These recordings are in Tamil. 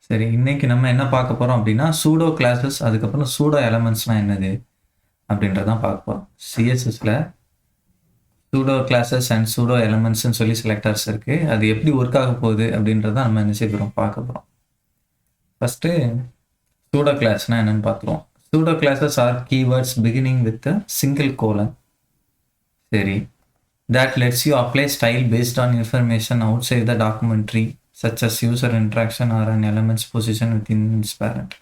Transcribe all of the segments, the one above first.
சரி, இன்னைக்கு நம்ம என்ன பார்க்க போறோம் அப்படின்னா, சூடோ கிளாஸஸ் அதுக்கப்புறம் சூடோ எலமெண்ட்ஸ்னா என்னது அப்படின்றதான் பார்க்க போறோம். சிஎஸ்எஸ்ல சூடோ கிளாஸஸ் அண்ட் சூடோ எலமெண்ட்ஸ்னு சொல்லி செலக்டர்ஸ் இருக்கு. அது எப்படி ஒர்க் ஆக போகுது அப்படின்றத நம்ம என்ன செய்ய போறோம் பார்க்க போறோம். ஃபர்ஸ்ட் சூடோ கிளாஸ்னா என்னன்னு பார்த்துருவோம். Pseudo classes are keywords beginning with single colon. சரி, that lets you apply style based on information outside the documentary such as user interaction or an element's position within its parent.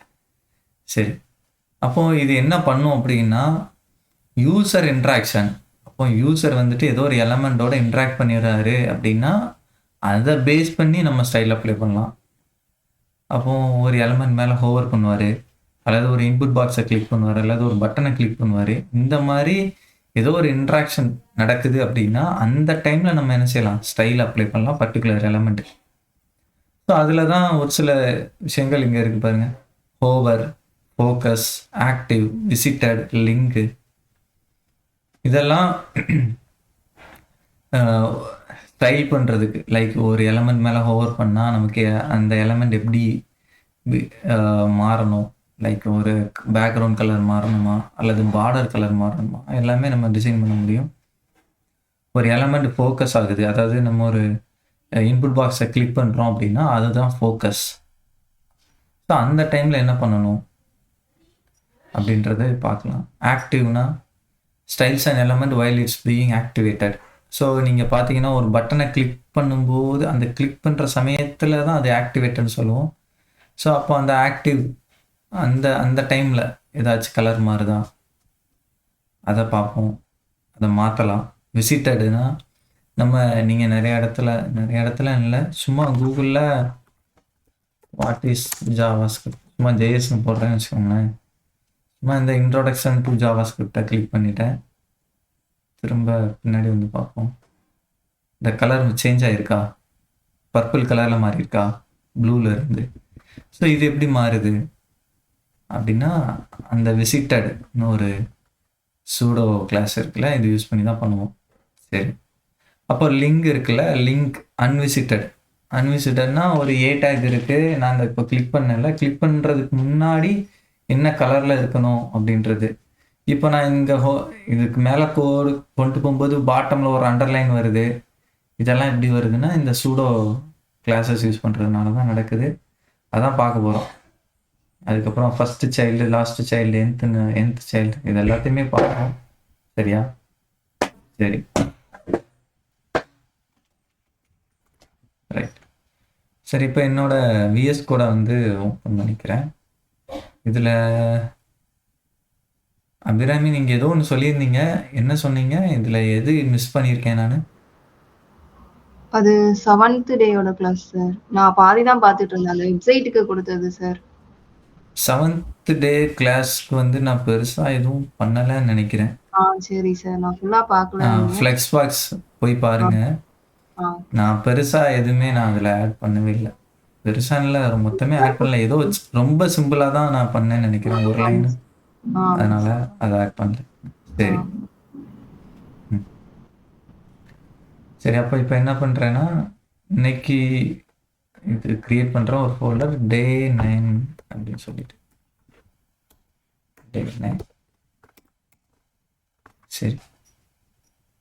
சரி, அப்போ இது என்ன பண்ணும் அப்படின்னா யூசர் இன்ட்ராக்ஷன். அப்போ யூசர் வந்துட்டு ஏதோ ஒரு எலமெண்டோட இன்ட்ராக்ட் பண்ணிடுறாரு அப்படின்னா அதை பேஸ் பண்ணி நம்ம ஸ்டைல் அப்ளை பண்ணலாம். அப்போ ஒரு எலமெண்ட் மேலே ஹோவர் பண்ணுவார், அல்லது ஒரு இன்புட் பாக்ஸை கிளிக் பண்ணுவார், அல்லது ஒரு பட்டனை கிளிக் பண்ணுவார். இந்த மாதிரி ஏதோ ஒரு இன்ட்ராக்ஷன் நடக்குது அப்படின்னா அந்த டைமில் நம்ம என்ன செய்யலாம், ஸ்டைல் அப்ளை பண்ணலாம் பர்டிகுலர் எலமெண்ட். ஸோ அதில் தான் ஒரு சில விஷயங்கள் இங்கே இருக்குது பாருங்கள். Hover, focus, active, visited, link, இதெல்லாம் ஸ்டைல் பண்ணுறதுக்கு. லைக் ஒரு எலமெண்ட் மேலே ஹோவர் பண்ணால் நமக்கு அந்த எலமெண்ட் எப்படி மாறணும், லைக் ஒரு பேக்ரவுண்ட் கலர் மாறணுமா அல்லது பார்டர் கலர் மாறணுமா, எல்லாமே நம்ம டிசைன் பண்ண முடியும். ஒரு எலமெண்ட் ஃபோக்கஸ் ஆகுது, அதாவது நம்ம ஒரு இன்புட் பாக்ஸை கிளிக் பண்ணுறோம் அப்படின்னா அதுதான் ஃபோக்கஸ். ஸோ அந்த டைமில் என்ன பண்ணணும் அப்படின்றத பார்க்கலாம். ஆக்டிவ்னா styles and element while it's being activated. So நீங்கள் பார்த்தீங்கன்னா ஒரு பட்டனை கிளிக் பண்ணும்போது அந்த கிளிக் பண்ணுற சமயத்தில் தான் அது ஆக்டிவேட்டட்னு சொல்லுவோம். ஸோ அப்போ அந்த ஆக்டிவ் அந்த அந்த டைமில் ஏதாச்சும் கலர் மாறுதா அதை பார்ப்போம், அதை மாற்றலாம். விசிட்டடுனா நம்ம நீங்கள் நிறைய இடத்துல இல்லை, சும்மா கூகுளில் வாட் இஸ் ஜாவாஸ்கிரிப்ட் சும்மா ஜேஎஸ்னு போடுறேன்னு வச்சுக்கோங்களேன். சும்மா இந்த இன்ட்ரோடக்ஷன் டு ஜாவாஸ்கிரிப்டை கிளிக் பண்ணிட்டேன், திரும்ப பின்னாடி வந்து பார்ப்போம். இந்த கலர் சேஞ்ச் ஆகிருக்கா, பர்பிள் கலரில் மாறி இருக்கா ப்ளூவில் இருந்து. ஸோ இது எப்படி மாறுது அப்படின்னா அந்த விசிட்டட்னு ஒரு சூடோ கிளாஸ் இருக்குல்ல, இது யூஸ் பண்ணி தான் பண்ணுவோம். சரி, அப்போ லிங்க் இருக்குல்ல, லிங்க் அன்விசிட்டட்னா ஒரு ஏ டேக் இருக்குது, நான் அந்த இப்போ கிளிக் பண்ணல, கிளிக் பண்ணுறதுக்கு முன்னாடி என்ன கலரில் இருக்கணும் அப்படின்றது. இப்போ நான் இங்கே இதுக்கு மேலே கோடு கொண்டு போகும்போது பாட்டமில் ஒரு அண்டர்லைன் வருது. இதெல்லாம் எப்படி வருதுன்னா இந்த சூடோ கிளாஸஸ் யூஸ் பண்ணுறதுனால தான் நடக்குது. அதான் பார்க்க போகிறோம். அதுக்கப்புறம் first child, last child, nth child, இது எல்லாத்தையுமே பார்ப்போம். சரியா? சரி, ரைட். சரி, இப்போ என்னோட விஎஸ் கோடை வந்து ஓப்பன் பண்ணிக்கிறேன். இதில் அபிராமி நீங்கள் ஏதோ ஒன்று சொல்லியிருந்தீங்க, என்ன சொன்னீங்க? இதில் எது மிஸ் பண்ணியிருக்கேன் நான்? அது 7th டேயோட கிளாஸ் சார். நான் பாதி தான் பார்த்துட்டு இருந்தேன். அந்த வெப்சைட்டுக்கு கொடுத்தது சார். 7th டே கிளாஸ்க்கு வந்து நான் பெருசாக எதுவும் பண்ணலைன்னு நினைக்கிறேன். சரி சார். நான் ஃபுல்லாக பார்க்கல. ஃப்ளெக்ஸ் பாக்ஸ் போய் பாருங்க. நான் பெருசாக எதுவுமே நான் அதில் ஆட் பண்ணவே இல்லை. பெருசாக இல்லை, மொத்தமே ஆட் பண்ணல. ஏதோ ரொம்ப சிம்பிளாக தான் நான் பண்ணேன்னு நினைக்கிறேன், ஒரு லைனு. அதனால அதை ஆட் பண்ணல. சரி, சரி. அப்போ இப்போ என்ன பண்ணுறேன்னா இன்னைக்கு இது கிரியேட் பண்ணுறேன் ஒரு ஃபோல்டர் டே 9 அப்படின்னு சொல்லிட்டு. டே 9. சரி,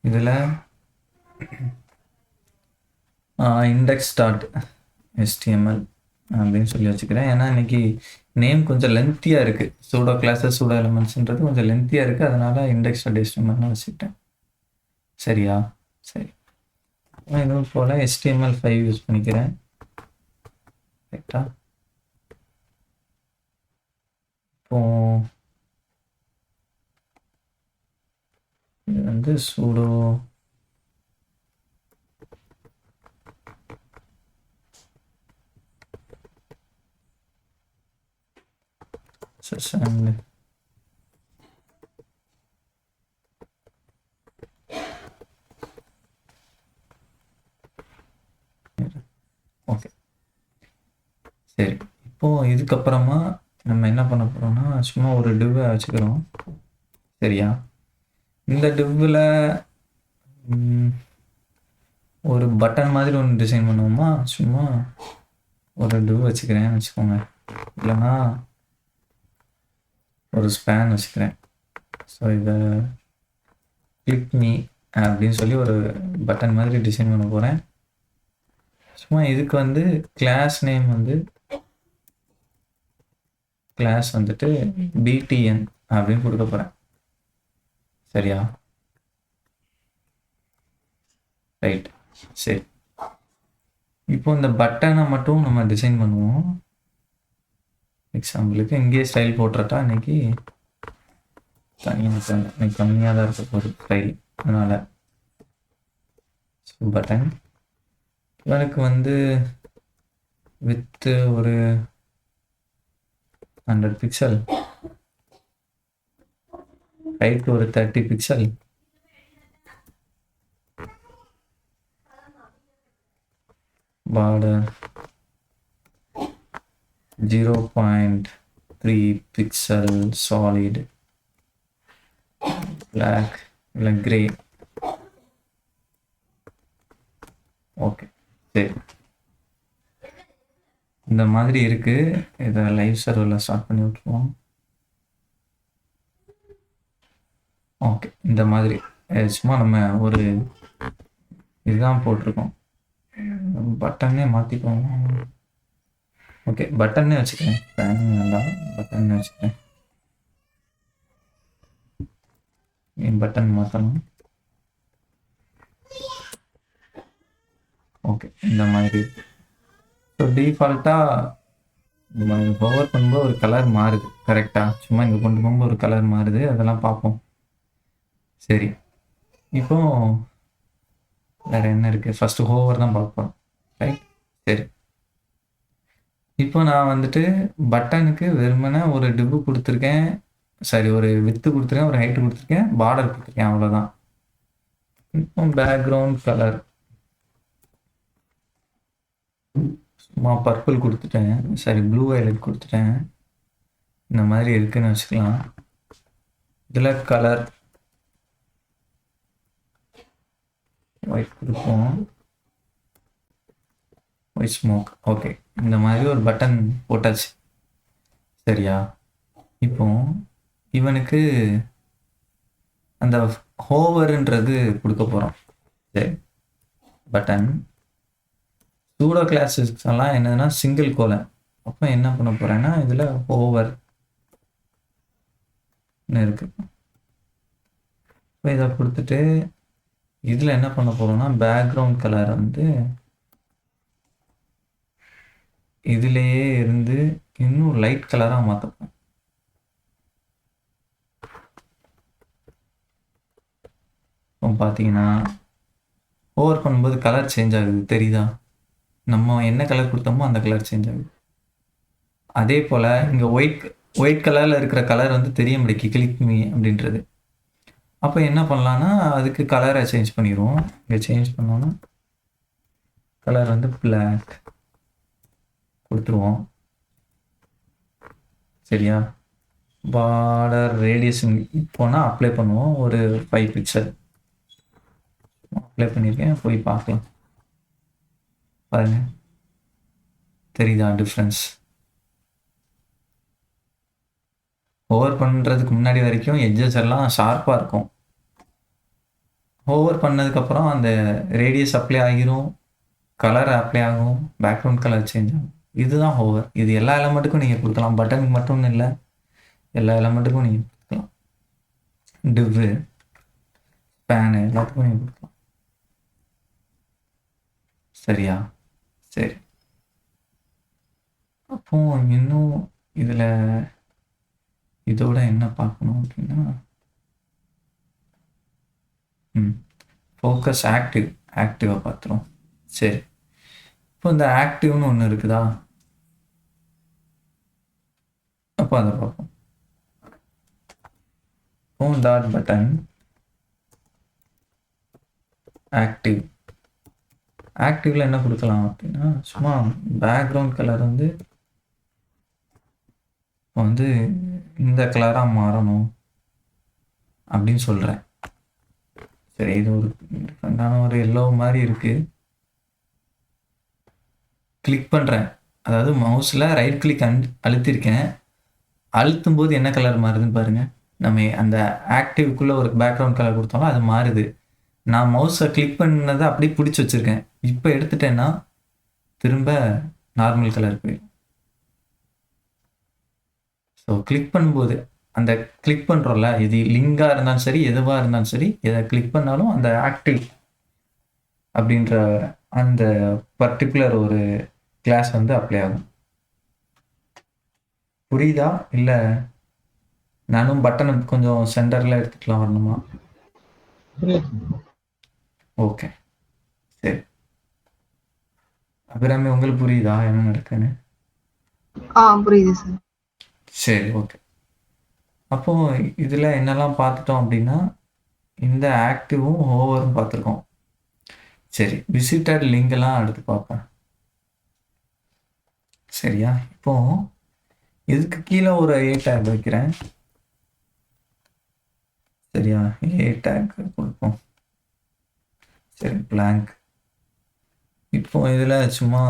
இதில் இண்டெக்ஸ் டாட் HTML அப்படின்னு சொல்லி வச்சுக்கிறேன். ஏன்னா இன்னைக்கு நேம் கொஞ்சம் லென்த்தியாக இருக்குது. சூடோ கிளாஸஸ் சூடோ எலமெண்ட்ஸ்ன்றது கொஞ்சம் லென்த்தியாக இருக்குது, அதனால் இண்டெக்ஸ் டாட் HTML வச்சுக்கிட்டேன். சரியா? சரி, இதுவும் போல் HTML5 யூஸ் பண்ணிக்கிறேன். ரைட்டா? இப்போ இது வந்து சூடோ செஷன் ஓகே. சரி, இப்போது இதுக்கப்புறமா நம்ம என்ன பண்ண போகிறோம்னா சும்மா ஒரு டிவ்வை வச்சுக்கிறோம். சரியா? இந்த டிவ்வில் ஒரு பட்டன் மாதிரி ஒன்று டிசைன் பண்ணுவோமா? சும்மா ஒரு div வச்சுக்கிறேன் வச்சுக்கோங்க, இல்லைன்னா ஒரு ஸ்பேன் வச்சுக்கிறேன். ஸோ இதை கிளிக் மீ அப்படின்னு சொல்லி ஒரு பட்டன் மாதிரி டிசைன் பண்ண போகிறேன். சும்மா இதுக்கு வந்து கிளாஸ் நேம் வந்து கிளாஸ் வந்துட்டு btn அப்படின்னு கொடுக்க போகிறேன். சரியா? ரைட். சரி, இப்போ இந்த பட்டனை மட்டும் நம்ம டிசைன் பண்ணுவோம். எக்ஸாம்பிளுக்கு இங்கேயே ஸ்டைல் போட்டுறட்டா, இன்னைக்கு தனியாக இன்னைக்கு கம்மியாக தான் இருக்க போகுது ஸ்டைல், அதனால் பட்டன் இவனுக்கு வந்து வித்து ஒரு 100 பிக்சல், ஹைட் ஒரு 30 pixel, border 0.3 pixel, solid block இல்லை கிரே. ஓகே, சரி, இந்த மாதிரி இருக்கு. இதை லைவ் சர்வரில் ஸ்டார்ட் பண்ணி விட்டுருவோம். ஓகே, இந்த மாதிரி சும்மா நம்ம ஒரு இதுதான் போட்டிருக்கோம். பட்டனே மாற்றிப்போம். ஓகே, பட்டன்னே வச்சுக்கிறேன், பேன் வேண்டாம், பட்டன்னே வச்சுக்கிறேன். பட்டன் மாற்றணும். ஓகே, இந்த மாதிரி. ஸோ டிஃபால்ட்டாக ஹோவர் பண்ணும்போது ஒரு கலர் மாறுது, கரெக்டாக? சும்மா இங்கே கொண்டு போகும்போது ஒரு கலர் மாறுது, அதெல்லாம் பார்ப்போம். சரி, இப்போ வேறு என்ன இருக்குது? ஃபஸ்ட்டு ஹோவர் தான் பார்ப்போம், ரைட்? சரி, இப்போ நான் வந்துட்டு பட்டனுக்கு வெறுமனே ஒரு டிப்பு கொடுத்துருக்கேன், சரி, ஒரு வித்து கொடுத்துருக்கேன், ஒரு ஹைட்டு கொடுத்துருக்கேன், பார்டர் கொடுத்துருக்கேன், அவ்வளோதான். இப்போ பேக்ரவுண்ட் கலர் சும்மா பர்பிள் கொடுத்துட்டேன், சரி, ப்ளூ வயலட் கொடுத்துட்டேன். இந்த மாதிரி இருக்குன்னு வச்சுக்கலாம். இதில் கலர் ஒயிட் கொடுப்போம், ஒயிட் ஸ்மோக். ஓகே, இந்த மாதிரி ஒரு பட்டன் போட்டாச்சு. சரியா? இப்போ இவனுக்கு அந்த ஹோவருன்றது கொடுக்க போகிறோம். சரி, பட்டன் சூடோ கிளாஸஸ் எல்லாம் என்னதுன்னா சிங்கிள் கோலன். அப்போ என்ன பண்ண போகிறேன்னா இதில் ஹோவர் இருக்கு. இப்போ இதை கொடுத்துட்டு இதில் என்ன பண்ண போகிறோம்னா பேக்ரவுண்ட் கலர் வந்து இதுலேயே இருந்து இன்னும் லைட் கலராக மாற்றப்போம். இப்போ பார்த்தீங்கன்னா ஓவர் பண்ணும்போது கலர் சேஞ்ச் ஆகுது, தெரியுதா? நம்ம என்ன கலர் கொடுத்தோமோ அந்த கலர் சேஞ்ச் ஆகுது. அதே போல் இங்கே ஒயிட் கலரில் இருக்கிற கலர் வந்து தெரிய முடியும், கிளிக் மீ அப்படின்றது. அப்போ என்ன பண்ணலான்னா அதுக்கு கலரை சேஞ்ச் பண்ணிடுவோம். இங்கே சேஞ்ச் பண்ணோன்னா கலர் வந்து பிளாக் கொடுத்துருவோம். சரியா? பார்டர் ரேடியேஷன் இப்போனா அப்ளை பண்ணுவோம், ஒரு 5 பிக்சல் அப்ளை பண்ணியிருக்கேன், போய் பார்க்கலாம். பாருங்க, தெரியுதா டிஃப்ரென்ஸ்? ஓவர் பண்ணுறதுக்கு முன்னாடி வரைக்கும் எட்ஜஸ் எல்லாம் ஷார்ப்பாக இருக்கும். ஓவர் பண்ணதுக்கப்புறம் அந்த ரேடியஸ் அப்ளை ஆகிரும், கலர் அப்ளை ஆகும், பேக்ரவுண்ட் கலர் சேஞ்ச் ஆகும். இதுதான் ஓவர். இது எல்லா எலமெண்ட்டுக்கும் நீங்கள் கொடுக்கலாம், பட்டனுக்கு மட்டும் இல்லை, எல்லா எலமெண்ட்டுக்கும் நீங்கள் கொடுக்கலாம். டிவ்வு, பேனு எல்லாத்துக்கும் நீங்கள் கொடுக்கலாம். சரியா? சரி, அப்போ இன்னும் இதில் இதோட என்ன பார்க்கணும் அப்படின்னா ஃபோக்கஸ் ஆக்டிவாக பார்த்துரும். சரி, இப்போ இந்த ஆக்டிவ்னு ஒன்று இருக்குதா? அப்போ அதை பார்ப்போம். ஹோம் டாட் பட்டன் ஆக்டிவ்ல என்ன கொடுக்கலாம் அப்படின்னா சும்மா பேக்ரவுண்ட் கலர் வந்து இந்த கலராக மாறணும் அப்படின்னு சொல்கிறேன். சரி, இது ஒரு டிஃப்ரெண்டான ஒரு எல்லோ மாதிரி இருக்குது. கிளிக் பண்ணுறேன், அதாவது மவுஸில் ரைட் கிளிக் அழுத்திருக்கேன். அழுத்தும் போது என்ன கலர் மாறுதுன்னு பாருங்க. நம்ம அந்த ஆக்டிவ்க்குள்ளே ஒரு பேக்ரவுண்ட் கலர் கொடுத்தாலும் அது மாறுது. நான் மவுஸை கிளிக் பண்ணதை அப்படியே பிடிச்சி வச்சுருக்கேன். இப்போ எடுத்துட்டேன்னா திரும்ப நார்மல் கலர் போயிடும். ஸோ கிளிக் பண்ணும்போது அந்த கிளிக் பண்ணுறோம்ல, இது லிங்காக இருந்தாலும் சரி, எதுவாக இருந்தாலும் சரி, எதை கிளிக் பண்ணாலும் அந்த ஆக்டிவ் அப்படின்ற அந்த பர்டிகுலர் ஒரு கிளாஸ் வந்து அப்ளை ஆகும். புரியுதா? இல்லை நானும் பட்டனை கொஞ்சம் சென்டரில் எடுத்துக்கலாம் வரணுமா? ஓகே, சரி. அபிராமி, உங்களுக்கு புரியுதா என்ன நடக்குன்னு? புரியுது சார். சரி, ஓகே. அப்போ இதில் என்னெல்லாம் பார்த்துட்டோம் அப்படின்னா, இந்த ஆக்டிவும் ஓவரும் பார்த்துருக்கோம். சரி, விசிட்டட் லிங்க் எல்லாம் அடுத்து பார்ப்போம். சரியா? இப்போ இதுக்கு கீழே ஒரு ஏ டேக் வைக்கிறேன். சரியா? ஏ டேக் கொடுப்போம். சரி, blank. இப்போ இதில் சும்மா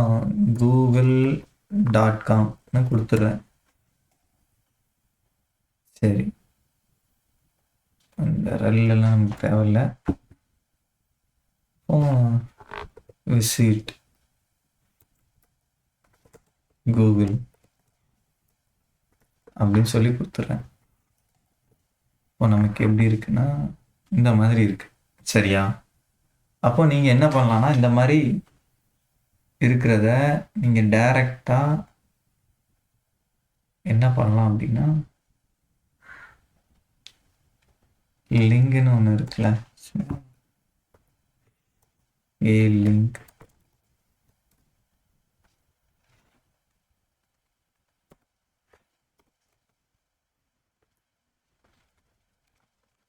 google.com கொடுத்துட்றேன். சரி, அந்த ரெல்லாம் நமக்கு தேவையில்லை. இப்போ விசிட் கூகுள் அப்படின்னு சொல்லி கொடுத்துட்றேன். இப்போ நமக்கு எப்படி இருக்குன்னா இந்த மாதிரி இருக்கு. சரியா? அப்போ நீங்கள் என்ன பண்ணலான்னா, இந்த மாதிரி இருக்கிறத நீங்கள் டைரக்டாக என்ன பண்ணலாம் அப்படின்னா, லிங்க்னு ஒன்று இருக்குல்ல, ஏ லிங்க்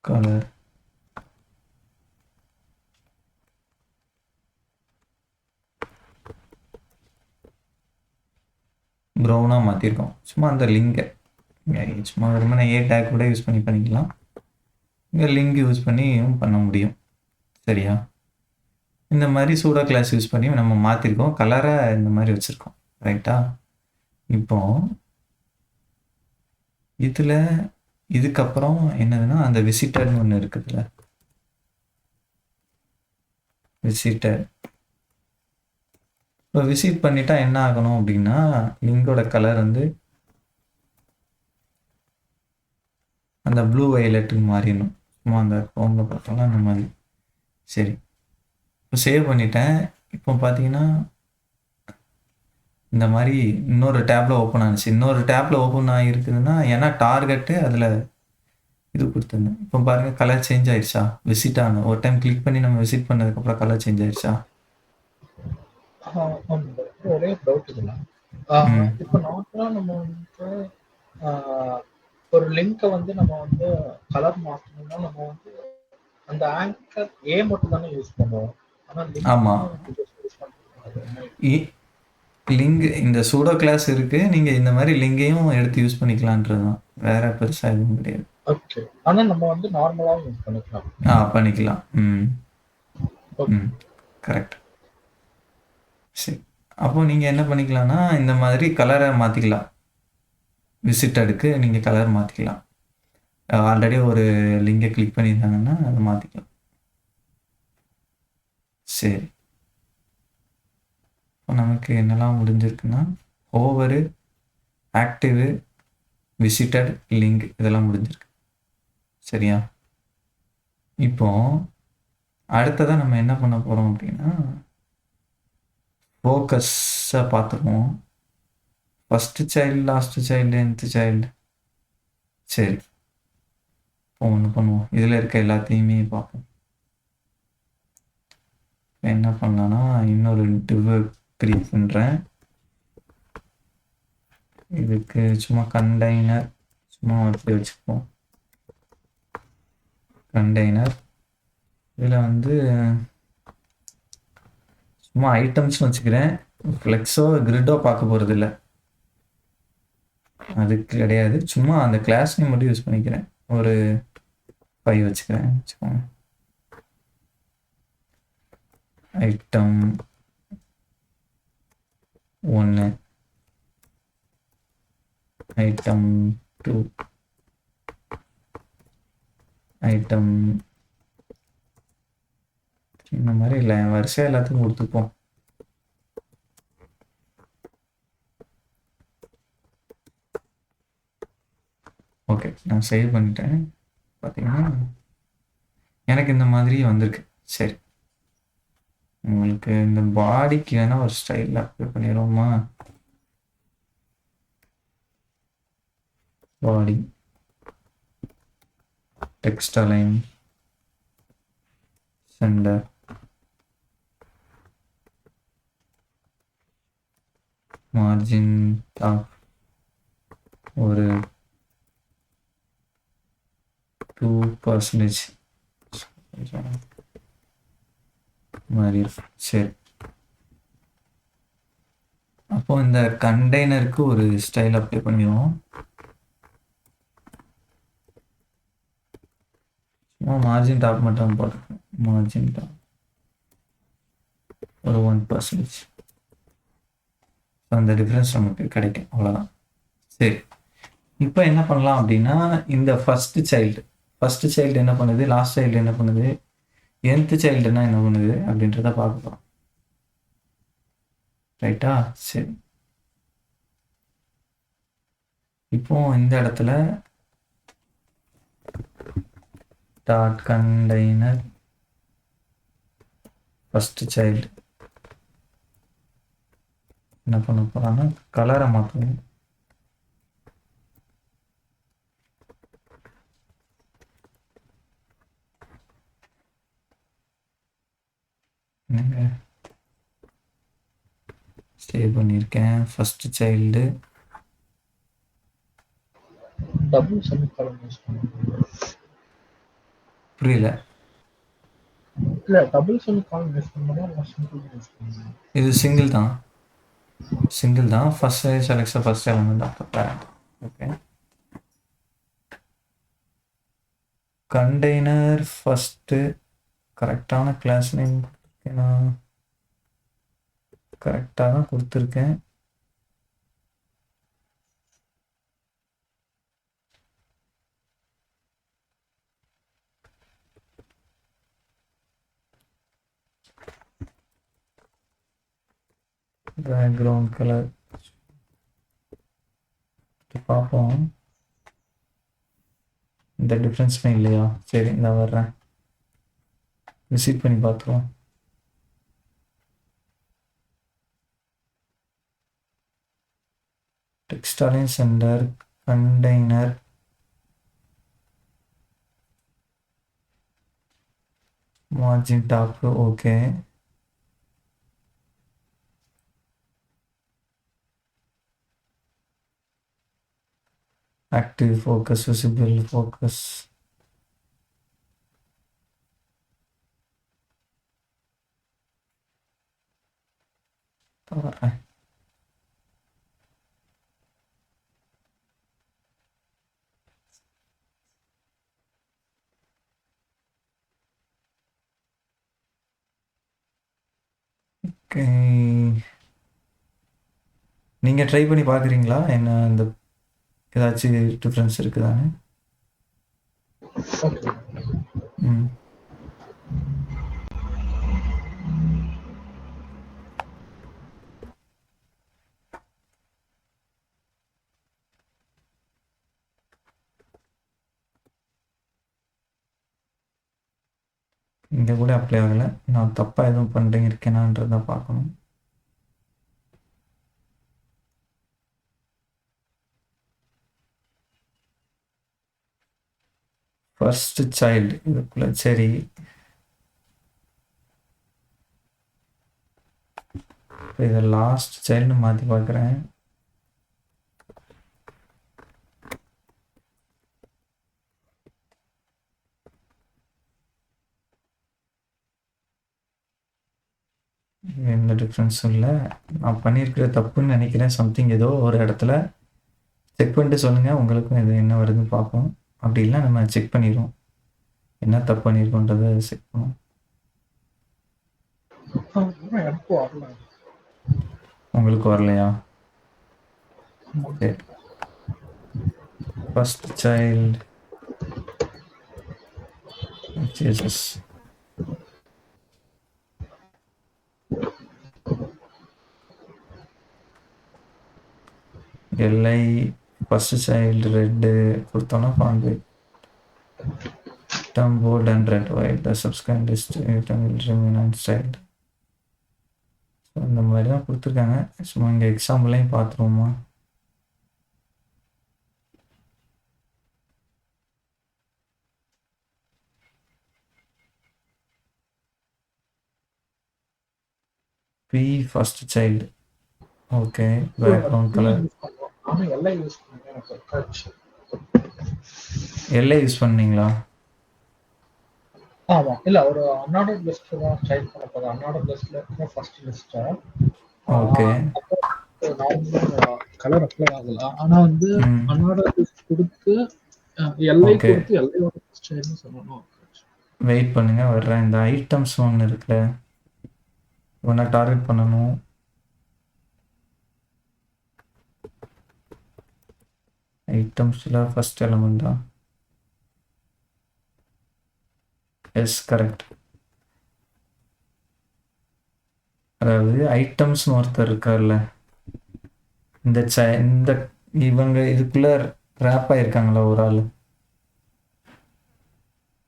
கலர் ப்ரௌனாக மாற்றிருக்கோம். சும்மா அந்த லிங்கை சும்மா வெறுமனே ஏ டேக் கூட யூஸ் பண்ணிக்கலாம். இங்கே லிங்க் யூஸ் பண்ணியும் பண்ண முடியும். சரியா? இந்த மாதிரி சூடோ கிளாஸ் யூஸ் பண்ணி நம்ம மாற்றிருக்கோம். கலரை இந்த மாதிரி வச்சுருக்கோம். ரைட்டா? இப்போ இதில் இதுக்கப்புறம் என்னதுன்னா, அந்த விசிட்டர்னு ஒன்று இருக்குதுல்ல, விசிட்டர். இப்போ விசிட் பண்ணிட்டா என்ன ஆகணும் அப்படின்னா, லிங்கோட கலர் வந்து அந்த ப்ளூ வயலட்டுக்கு மாறிடணும். சும்மா அந்த ஹோமில் பார்த்தோம்னா அந்த மாதிரி. சரி, இப்போ சேவ் பண்ணிட்டேன். இப்போ பார்த்தீங்கன்னா இந்த மாதிரி இன்னொரு டேப்பில் ஓப்பன் ஆனிச்சு. இன்னொரு டேப்பில் ஓப்பன் ஆகிருக்குதுன்னா ஏன்னா டார்கெட்டு அதில் இது கொடுத்துருந்தேன். இப்போ பாருங்கள், கலர் சேஞ்ச் ஆயிடுச்சா? விசிட் ஆன ஒரு டைம் கிளிக் பண்ணி நம்ம விசிட் பண்ணதுக்கப்புறம் கலர் சேஞ்ச் ஆயிடுச்சா? ஒரே டவுட் இதெல்லாம். இப்போ நார்மலா நம்ம வந்து ஒரு லிங்கை வந்து நம்ம வந்து கலர் மாற்றணும்னா நம்ம வந்து அந்த ஆங்கர் ஏ மட்டும் தானே யூஸ் பண்ணுவோம். ஆமாம், லிங்க் இந்த சூடோ கிளாஸ் இருக்குது. நீங்கள் இந்த மாதிரி லிங்கையும் எடுத்து யூஸ் பண்ணிக்கலான்றது தான், வேற பெருசாக எதுவும் கிடையாது. ஓகே, ஆனால் நம்ம வந்து நார்மலாகவும் யூஸ் பண்ணிக்கலாம். பண்ணிக்கலாம். கரெக்ட். சரி, அப்போ நீங்கள் என்ன பண்ணிக்கலாம்னா இந்த மாதிரி கலரை மாற்றிக்கலாம். விசிட்டடுக்கு நீங்கள் கலர் மாற்றிக்கலாம். ஆல்ரெடி ஒரு லிங்கை கிளிக் பண்ணியிருந்தாங்கன்னா அதை மாற்றிக்கலாம். சரி, இப்போ நமக்கு என்னெல்லாம் முடிஞ்சிருக்குன்னா, ஓவரு, ஆக்டிவு, விசிட்டட், லிங்க் இதெல்லாம் முடிஞ்சிருக்கு. சரியா? இப்போ அடுத்ததான் நம்ம என்ன பண்ண போகிறோம் அப்படின்னா, ஃபோக்கஸை பார்த்துருவோம். First child, last child, nth child. சரி, இப்போ ஒன்று பண்ணுவோம். இதில் இருக்க எல்லாத்தையுமே பார்ப்போம். என்ன பண்ணலான்னா, இன்னொரு டிவ் கிரியேட் பண்ணுறேன். இதுக்கு சும்மா கண்டெய்னர் சும்மா வச்சு வச்சுப்போம். கண்டெய்னர் இதில் வந்து சும்மா ஐட்டம்ஸ்னு வச்சுக்கிறேன். ஃப்ளெக்ஸோ கிரிட்டோ பார்க்க போகிறது இல்லை, அதுக்கு கிடையாது. சும்மா அந்த கிளாஸ் நேம் மட்டும் யூஸ் பண்ணிக்கிறேன். ஒரு 5 வச்சுக்கிறேன் வச்சுக்கோங்க. ஐட்டம் 1 ஐட்டம் 2, ஐட்டம் இந்த மாதிரி இல்லை, வரிசையாக எல்லாத்துக்கும் கொடுத்துப்போம். ஓகே, நான் சேவ் பண்ணிட்டேன். பார்த்தீங்கன்னா எனக்கு இந்த மாதிரி வந்திருக்கு. சரி, உங்களுக்கு இந்த பாடிக்கு வேணால் ஒரு ஸ்டைலில் அப்ளை பண்ணிடுவோமா? Body text align centre margin top ஒரு 2% மாதிரி இருக்கு. சரி, அப்போ இந்த கண்டெய்னருக்கு ஒரு ஸ்டைல் அப்ளை பண்ணிடுவோம். சும்மா மார்ஜின் டாப் மட்டும் போட்டுருக்கேன். மார்ஜின் டாப் ஒரு 1%. அந்த டிஃப்ரென்ஸ் நமக்கு கிடைக்கும், அவ்வளோதான். சரி, இப்போ என்ன பண்ணலாம் அப்படின்னா, இந்த ஃபஸ்ட்டு சைல்டு என்ன பண்ணுது, லாஸ்ட் சைல்டு என்ன பண்ணுது, nth சைல்டுனா என்ன பண்ணுது அப்படின்றத பார்க்க போகிறோம். ரைட்டா? சரி, இப்போ இந்த இடத்துல டாட் கண்டெய்னர் ஃபஸ்ட்டு சைல்டு என்ன பண்ண போகிறான்னா கலரை மாற்றணும். சேவ் பண்ணியிருக்கேன். First child double semicolon use பண்ணுங்க. புரியல. இல்ல டபுள் செமிகாலன் யூஸ் பண்ணணுமா இல்ல சிங்கிள் யூஸ் பண்ணணுமா? இது சிங்கிள் தான். First selects first element of the parent. Okay, container first கரெக்டான கிளாஸ் நேம் நான் கரெக்டாக தான் கொடுத்துருக்கேன். பேக்ரவுண்ட் கலர் பார்ப்போம். இந்த டிஃப்ரென்ஸுமே இல்லையா? சரி, இந்த வர்றேன், விசிட் பண்ணி பார்த்துருவோம். Text align center container margin top. Okay, active focus, visible focus, okay. நீங்கள் ட்ரை பண்ணி பார்க்குறீங்களா என்ன இந்த ஏதாச்சும் டிஃப்ரென்ஸ் இருக்குதானே? ஓகே, ம், இங்கே கூட அப்ளை ஆகலை. நான் தப்பாக எதுவும் பண்ணுறேன் இருக்கேனான்றதை பார்க்கணும். ஃபர்ஸ்ட் சைல்டு இதுக்குள்ள. சரி, இப்போ இதை லாஸ்ட் சைல்டு மாற்றி பார்க்குறேன். எந்த டிஃப்ரென்ஸும் இல்லை. நான் பண்ணியிருக்கிற தப்புன்னு நினைக்கிறேன். சம்திங் ஏதோ ஒரு இடத்துல செக் பண்ணிட்டு சொல்லுங்கள், உங்களுக்கும் இது என்ன வருதுன்னு பார்ப்போம். அப்படி இல்லை நம்ம செக் பண்ணிடுவோம், என்ன தப்பு பண்ணியிருக்கோன்றதை செக் பண்ணுவோம். எனக்கு வரல. உங்களுக்கு வரலையா? சரி, ஃபர்ஸ்ட் சைல்டு ஜீசஸ் எல்ஐ ஃபர்ஸ்ட் சைல்டு ரெட்டு கொடுத்தோன்னா font term bold and red white the subsequent list item will remain unstyled. So இந்த மாதிரி தான் கொடுத்துருக்காங்க. சும்மா இங்கே எக்ஸாம்பிளையும் பார்த்துருவோமா. P first child okay background colour நானும் எல்லாம் யூஸ் பண்ணேன், எனக்கு ஒர்க் ஆச்சு. எல்லை யூஸ் பண்ணீங்களா? ஆமா, இல்ல ஒரு அன்ஆர்டர் லிஸ்ட் தான் ஸ்டைல் பண்ண போதும். அன்ஆர்டர் லிஸ்ட்ல இருக்கிற ஃபர்ஸ்ட் லிஸ்ட் ஓகே நார்மலா கலர் அப்ளை ஆகல. ஆனா வந்து அன்ஆர்டர் லிஸ்ட் கொடுத்து எல்ஐ கொடுத்து எல்ஐயோட ஸ்டைல்னு சொல்லணும். வெயிட் பண்ணுங்க வர்றேன். இந்த ஐட்டம்ஸ் ஒன்று இருக்குல்ல, ஒன்றா டார்கெட் பண்ணணும். ஐட்டம்ஸில் ஃபர்ஸ்ட் எலமெண்டா? Yes correct. அதாவது ஐட்டம்ஸ்னு ஒருத்தர் இருக்கார்ல, இந்த இவங்க இதுக்குள்ள ரேப் ஆயிருக்காங்களா ஒரு ஆள்.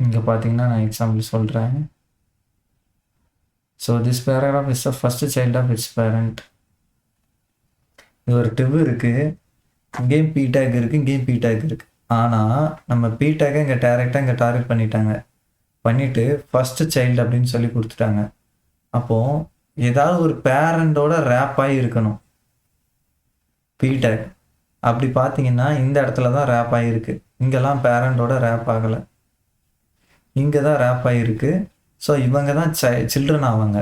இங்கே பார்த்தீங்கன்னா நான் எக்ஸாம்பிள் சொல்கிறேன். So this paragraph is the first child of its parent. இது ஒரு டிவ் இருக்குது, இங்கேயும் பி டேக் இருக்குது, இங்கேயும் பி டேக் இருக்குது. ஆனால் நம்ம பி டேக்கை இங்கே டேரெக்டாக இங்கே டார்கெட் பண்ணிவிட்டு ஃபஸ்ட்டு சைல்டு அப்படின்னு சொல்லி கொடுத்துட்டாங்க. அப்போது ஏதாவது ஒரு பேரண்டோட ரேப் ஆகி இருக்கணும் பி டேக். அப்படி பார்த்தீங்கன்னா இந்த இடத்துல தான் ரேப் ஆகிருக்கு. இங்கெல்லாம் பேரண்டோட ரேப் ஆகலை, இங்கே தான் ரேப் ஆகிருக்கு. ஸோ இவங்க தான் சில்ட்ரன் ஆவாங்க.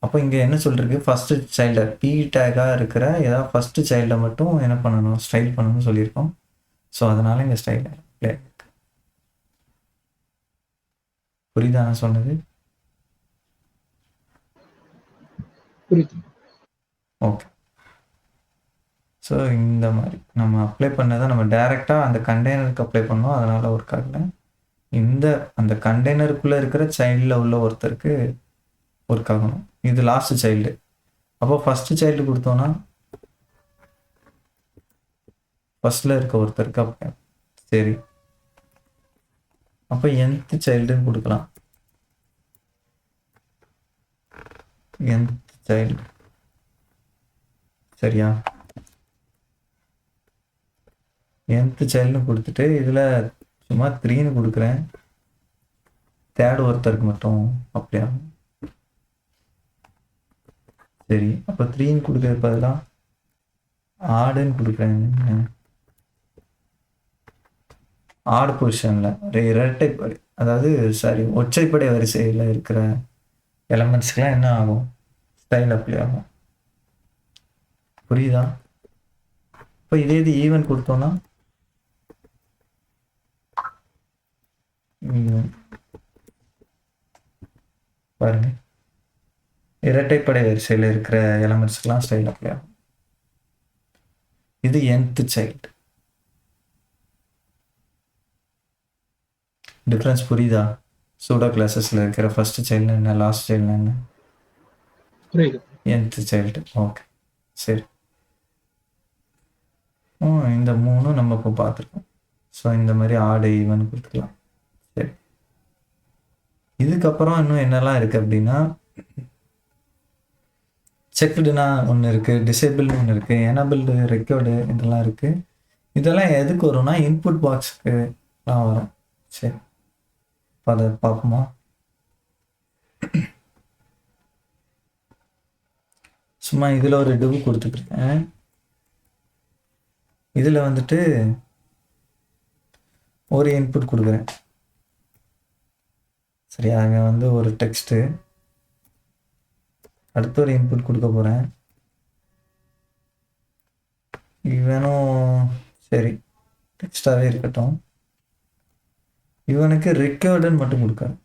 அப்போ இங்கே என்ன சொல்லிருக்கு, ஃபஸ்ட்டு சைல்டை பி டேக்காக இருக்கிற ஏதாவது ஃபஸ்ட்டு சைல்டை மட்டும் என்ன பண்ணணும், ஸ்டைல் பண்ணணும்னு சொல்லியிருக்கோம். ஸோ அதனால் இங்கே ஸ்டைல் ப்ளே. புரியுதா நான் சொன்னது? புரியுது. ஓகே. ஸோ இந்த மாதிரி நம்ம அப்ளை பண்ணதை நம்ம டைரெக்டாக அந்த கண்டெய்னருக்கு அப்ளை பண்ணோம், அதனால் ஒர்க் ஆகலை. அந்த கண்டெய்னருக்குள்ளே இருக்கிற சைல்டில் உள்ள ஒருத்தருக்கு ஒர்க் ஆகணும். இது லாஸ்ட் சைல்டு. அப்போ ஃபஸ்ட்டு சைல்டு கொடுத்தோன்னா ஃபஸ்ட்டில் இருக்க ஒருத்தருக்கு அப்போ சரி. அப்போ nth சைல்டுன்னு கொடுக்கலாம். nth சைல்டு சரியா? nth சைல்டுன்னு கொடுத்துட்டு இதில் சும்மா 3ன்னு கொடுக்குறேன். தேர்ட் ஒருத்தருக்கு மட்டும் அப்படியா? சரி, அப்போ 3ன்னு கொடுக்குறது பதிலாக ஆடுன்னு கொடுக்குறேன். ஆடு பொசிஷனில் இரட்டைப்படை, அதாவது ஒற்றைப்படை வரிசையில் இருக்கிற எலமெண்ட்ஸ்க்கெலாம் என்ன ஆகும், ஸ்டைல் அப்ளை ஆகும். புரியுதா? இப்போ இதே இது ஈவன் கொடுத்தோன்னா பாருங்க, இரட்டைப்படை வரிசையில் இருக்கிற எலமெண்ட்ஸ்க்கெலாம் ஸ்டைல் அப்ளை ஆகும். இது nth சைல்டு. டிஃப்ரென்ஸ் புரியுதா? சூடோ கிளாஸஸில் இருக்கிற ஃபர்ஸ்ட் சைல்டு என்ன, லாஸ்ட் சைல்டு என்ன? புரியுது. nth child. ஓகே சரி. இந்த 3 நம்ம இப்போ பார்த்துருக்கோம். ஸோ இந்த மாதிரி ஆடு ஈவன் கொடுத்துக்கலாம். சரி, இதுக்கப்புறம் இன்னும் என்னெல்லாம் இருக்குது அப்படின்னா, செக்டுனா ஒன்று இருக்குது, டிசேபிள்னு ஒன்று இருக்குது, எனபிள்டு, ரெக்கார்டு இதெல்லாம் இருக்குது. இதெல்லாம் எதுக்கு வரும்னா இன்புட் பாக்ஸுக்கு தான் வரும். சரி, இப்போ அதை பார்ப்போமா? சும்மா இதில் ஒரு டிவ் கொடுத்துருக்கேன். இதில் வந்துட்டு ஒரு இன்புட் கொடுக்குறேன். சரியா? அங்கே வந்து ஒரு டெக்ஸ்ட்டு, அடுத்து ஒரு இன்புட் கொடுக்க போகிறேன். இவனும் சரி டெக்ஸ்டாகவே இருக்கட்டும். இவனுக்கு ரெக்கார்டுன்னு மட்டும் கொடுக்குறேன்.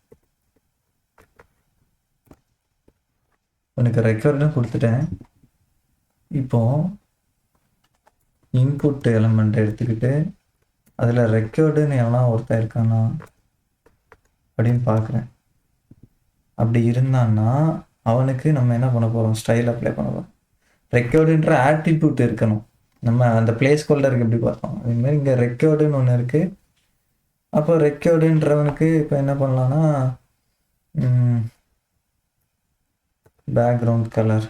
இவனுக்கு ரெக்கார்டுன்னு கொடுத்துட்டேன். இப்போ இன்புட் எலமெண்ட் எடுத்துக்கிட்டு அதில் ரெக்கார்டுன்னு எவனா ஒருத்தன் இருக்கானா அப்படின்னு பார்க்குறேன். அப்படி இருந்தான்னா அவனுக்கு நம்ம என்ன பண்ண போகிறோம், ஸ்டைல் அப்ளை பண்ண போகிறோம். ரெக்கார்டுன்ற ஆட்ரிபியூட் இருக்கணும். நம்ம அந்த பிளேஸ் ஹோல்டருக்கு எப்படி பார்த்தோம் அதுமாதிரி இங்கே ரெக்கார்டுன்னு ஒன்று இருக்குது. அப்போ ரெக்கார்டுன்றவனுக்கு இப்போ என்ன பண்ணலான்னா பேக்ரவுண்ட் கலர்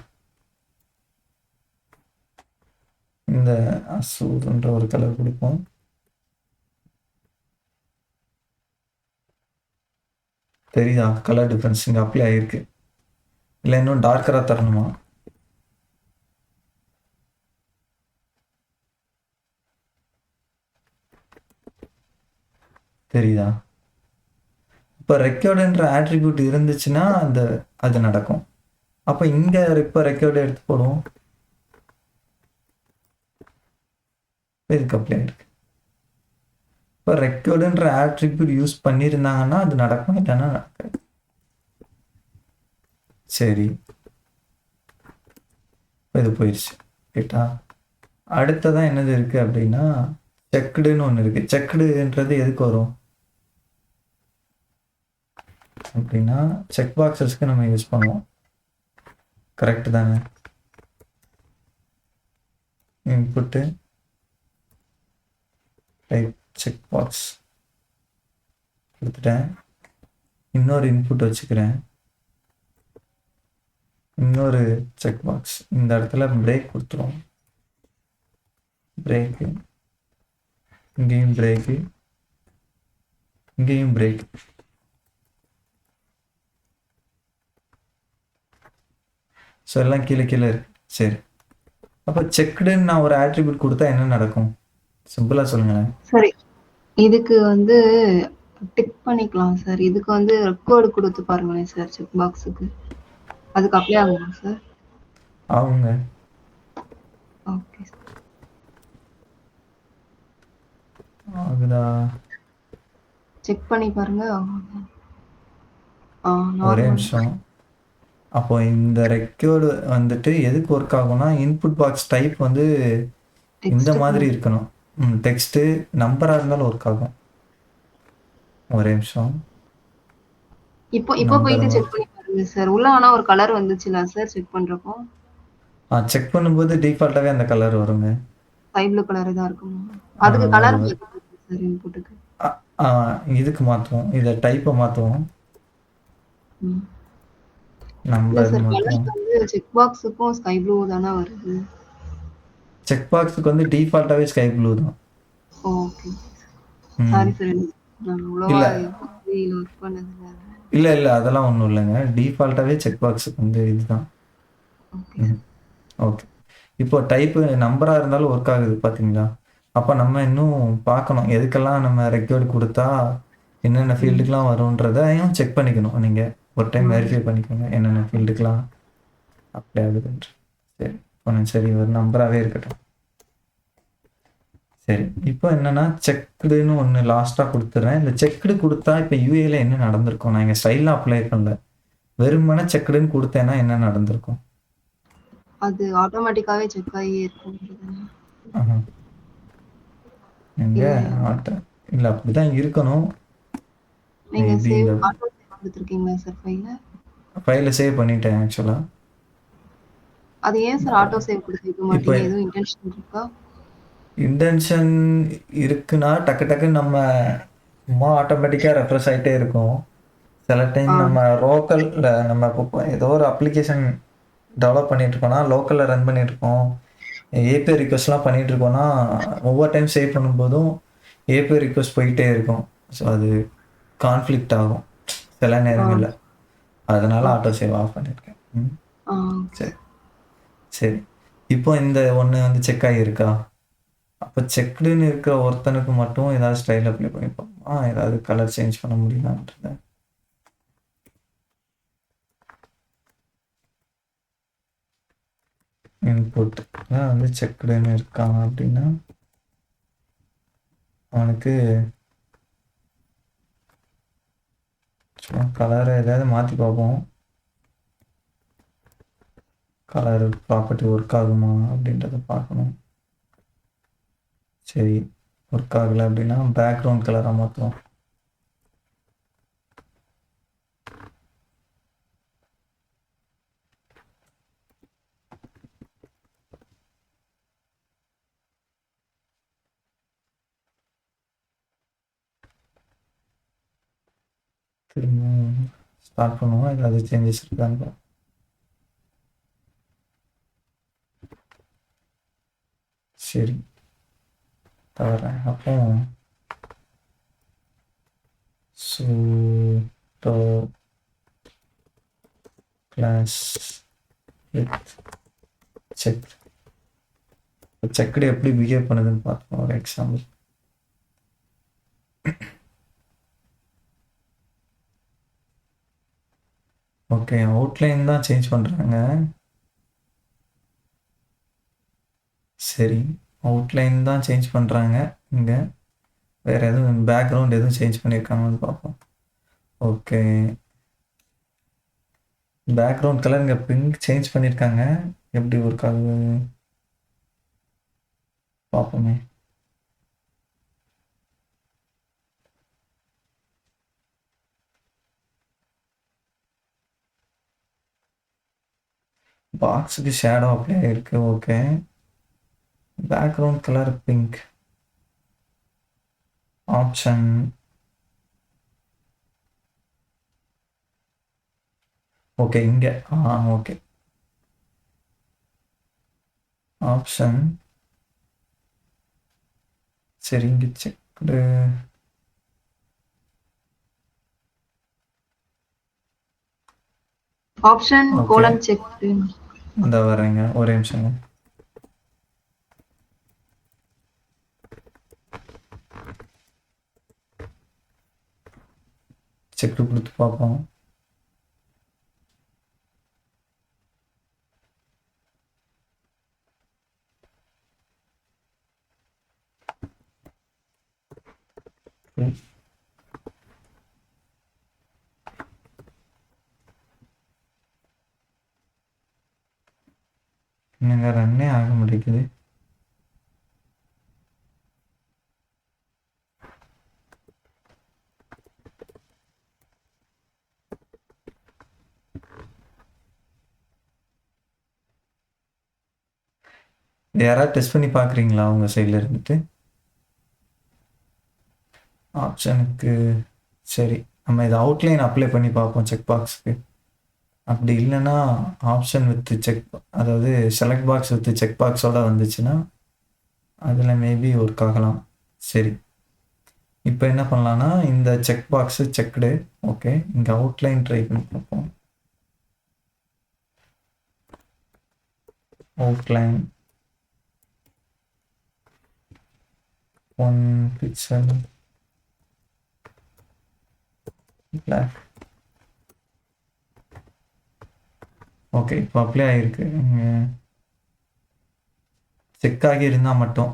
இந்த அசூர்ன்ற ஒரு கலர் கொடுப்போம். தெரியுதா கலர் டிஃப்ரென்ஸ் இங்கே அப்ளை ஆகிருக்கு. இல்லை இன்னும் டார்க்கராக தரணுமா? தெரியுதா? இப்போ ரெக்கார்டுன்ற ஆட்ரிபியூட் இருந்துச்சுன்னா அது நடக்கும். அப்போ இங்கே இப்போ ரெக்கார்டு எடுத்து போடுவோம். இதுக்கு அப்ளை ஆகிருக்கு. இப்போ ரெக்கார்டுன்ற ஆட்ரிபியூட் யூஸ் பண்ணியிருந்தாங்கன்னா அது நடக்கும், இல்லைன்னா நடக்காது. சரி, இது போயிடுச்சு. ரைட்டா? அடுத்ததான் என்னது இருக்குது அப்படின்னா செக்குடுன்னு ஒன்று இருக்குது. செக்குடுன்றது எதுக்கு வரும் அப்படின்னா செக் பாக்ஸஸ்க்கு நம்ம யூஸ் பண்ணுவோம். கரெக்டு தானே? இன்புட்டு டைப் செக் பாக்ஸ் கொடுத்துட்டேன். இன்னொரு இன்புட் வச்சுக்கிறேன், இன்னொரு செக் பாக்ஸ். இந்த இடத்துல பிரேக் கொடுத்துருவோம். பிரேக்கு, இங்கேயும் பிரேக்கு, இங்கேயும் பிரேக். ஸோ எல்லாம் கீழே கீழே இருக்கு. சரி, அப்போ செக்குடுன்னு நான் ஒரு ஆட்ரிபியூட் கொடுத்தா என்ன நடக்கும்? சிம்பிளாக சொல்லுங்களேன். சரி, இதுக்கு வந்து டிக் பண்ணிக்கலாம் சார். இதுக்கு வந்து ரெக்கார்டு கொடுத்து பாருங்களேன் சார். செக் பாக்ஸுக்கு அதுக்கு அப்ளை ஆகுமா சார்? ஆகுங்க. Okay sir. ஆகுதா? செக் பண்ணி பாருங்க. ஒரே நிமிஷம். அப்போ இந்த ரெக்கார்டு வந்துட்டு எதுக்கு ஒர்க் ஆகும்னா இன்புட் பாக்ஸ் டைப் வந்து இந்த மாதிரி இருக்கணும். டெக்ஸ்ட்டு நம்பராக இருந்தாலும் ஒர்க் ஆகும். ஒரே நிமிஷம். இப்போ போயிட்டு செக் பண்ணி பாருங்க சார். உள்ள ஆனா ஒரு கலர் வந்துச்சுல சார் செக் பண்றப்போ? செக் பண்ணும்போது டிஃபால்ட்டாவே அந்த கலர் வருங்க. ஸ்கை ப்ளூ கலர் தான் இருக்குமா? அதுக்கு கலர் சார் இன்புட்டுக்கு. இதுக்கு மாற்றுவோம், இதை டைப்பை மாற்றுவோம், நம்பர் மாற்றுவோம். செக் பாக்ஸுக்கும் ஸ்கை ப்ளூ தானே வருது. செக் பாக்ஸுக்கு வந்து டிஃபால்ட்டாவே ஸ்கை ப்ளூ தான். ஓகே சாரி சார், நான் அவ்வளவா ஒர்க் பண்ணதில்லை. இல்லை அதெல்லாம் ஒன்றும் இல்லைங்க. டிஃபால்ட்டாகவே செக் பாக்ஸுக்கு வந்து இதுதான். ஓகே, இப்போ டைப்பு நம்பராக இருந்தாலும் ஒர்க் ஆகுது பார்த்தீங்களா? அப்போ நம்ம இன்னும் பார்க்கணும் எதுக்கெல்லாம் நம்ம ரெக்கார்டு கொடுத்தா என்னென்ன ஃபீல்டுக்கெலாம் வரும்ன்றதையும் செக் பண்ணிக்கணும். நீங்கள் ஒரு டைம் வெரிஃபை பண்ணிக்கோங்க என்னென்ன ஃபீல்டுக்கெலாம் அப்ளை ஆகுதுன்ற. சரி, இப்போ சரி ஒரு நம்பராகவே இருக்கட்டும். சரி, இப்போ என்னென்னா செக்குடுன்னு ஒன்று லாஸ்ட்டாக கொடுத்துட்றேன். இந்த செக்குடு கொடுத்தா இப்போ யூஏல என்ன நடந்திருக்கும்? நான் இங்கே ஸ்டைலாக அப்ளை பண்ணல, வெறுமனே செக்குடுன்னு கொடுத்தேன்னா என்ன நடந்திருக்கும்? அது ஆட்டோமேட்டிக்காவே செக் ஆகி இருக்கும். எங்க இல்லை அப்படிதான் இருக்கணும். நீங்க சேவ் ஆட்டோ சேவ் கொடுத்திருக்கீங்களா சார் ஃபைலை சேவ் பண்ணிட்டேன் ஆக்சுவலா. அது ஏன் சார் ஆட்டோ சேவ் கொடுத்திருக்க மாட்டீங்க? எதுவும் இன்டென்ஷன் இருக்கா? இன்டென்ஷன் இருக்குன்னா டக்கு நம்ம சும்மா ஆட்டோமேட்டிக்காக ரெஃப்ரெஷ் ஆகிட்டே இருக்கும். சில டைம் நம்ம லோக்கலில் நம்ம ஏதோ ஒரு அப்ளிகேஷன் டெவலப் பண்ணிட்டு இருக்கோம்னா லோக்கலில் ரன் பண்ணிட்டு இருக்கோம், ஏபிஐ ரிக்வெஸ்ட்லாம் பண்ணிட்டு இருக்கோம்னா ஒவ்வொரு டைம் சேவ் பண்ணும்போதும் ஏபிஐ ரிக்வெஸ்ட் போயிட்டே இருக்கும். ஸோ அது கான்ஃப்ளிக்ட் ஆகும் சில நேரங்களில். அதனால ஆட்டோ சேவ் ஆஃப் பண்ணியிருக்கேன். சரி, இப்போ இந்த ஒன்று வந்து செக் ஆகியிருக்கா? அப்போ செக்டுன்னு இருக்கிற ஒருத்தனுக்கு மட்டும் ஏதாவது ஸ்டைல் அப்ளை பண்ணிப்போம், ஏதாவது கலர் சேஞ்ச் பண்ண முடியலான்றத. இன்புட் வந்து செக்டுன்னு இருக்காங்க அப்படின்னா அவனுக்கு சும்மா கலரை ஏதாவது மாற்றி பார்ப்போம். கலர் ப்ராப்பர்ட்டி ஒர்க் ஆகுமா அப்படின்றத பார்க்கணும். சரி, ஒர்க் ஆகலை அப்படின்னா பேக்ரவுண்ட் கலராக மாற்றுவோம். திரும்ப ஸ்டார்ட் பண்ணுவோம். ஏதாவது சேஞ்சஸ் இருக்கான்னு பார்ப்போம். சரி தவறேன். அப்போ சூட்டோ கிளாஸ் வித் செக். செக்குடு எப்படி பிஹேவ் பண்ணுதுன்னு பார்ப்போம் ஒரு எக்ஸாம்பிள். ஓகே, அவுட்லைன் தான் சேஞ்ச் பண்ணுறாங்க. சரி, அவுட்லைன் தான் சேஞ்ச் பண்ணுறாங்க. இங்கே வேறு எதுவும் பேக்ரவுண்ட் எதுவும் சேஞ்ச் பண்ணியிருக்காங்கன்னு பார்ப்போம். ஓகே, பேக்ரவுண்ட் கலர் இங்கே பிங்க் சேஞ்ச் பண்ணியிருக்காங்க. எப்படி ஒர்க் ஆகுது பார்ப்போமே. பாக்ஸுக்கு ஷேடோ அப்படியே இருக்கு. Okay, background colour pink. Option okay, இங்கே ஓகே, ஆப்ஷன் சரி, இங்கே checked option Okay. Colon check. இந்த வரேங்க, ஒரே நிமிஷங்க. செக் கொடுத்து பார்ப்போம். என்னங்க ரன்னே ஆக மாட்டேங்குது. யாராவது டெஸ்ட் பண்ணி பார்க்குறீங்களா உங்கள் சைடில் இருந்துட்டு? ஆப்ஷனுக்கு சரி, நம்ம இதை அவுட்லைன் அப்ளை பண்ணி பார்ப்போம் செக் பாக்ஸுக்கு. அப்படி இல்லைன்னா ஆப்ஷன் வித் செக், அதாவது செலக்ட் பாக்ஸ் வித் செக் பாக்ஸோட வந்துச்சுன்னா அதில் மேபி ஒர்க் ஆகலாம். சரி, இப்போ என்ன பண்ணலான்னா இந்த செக் பாக்ஸு செக்டு. ஓகே, இங்கே அவுட்லைன் ட்ரை பண்ணி பார்ப்போம். Outline 1 pixel black. ஓகே, இப்போ அப்ளை ஆகிருக்கு. செக் ஆகி இருந்தால் மட்டும்.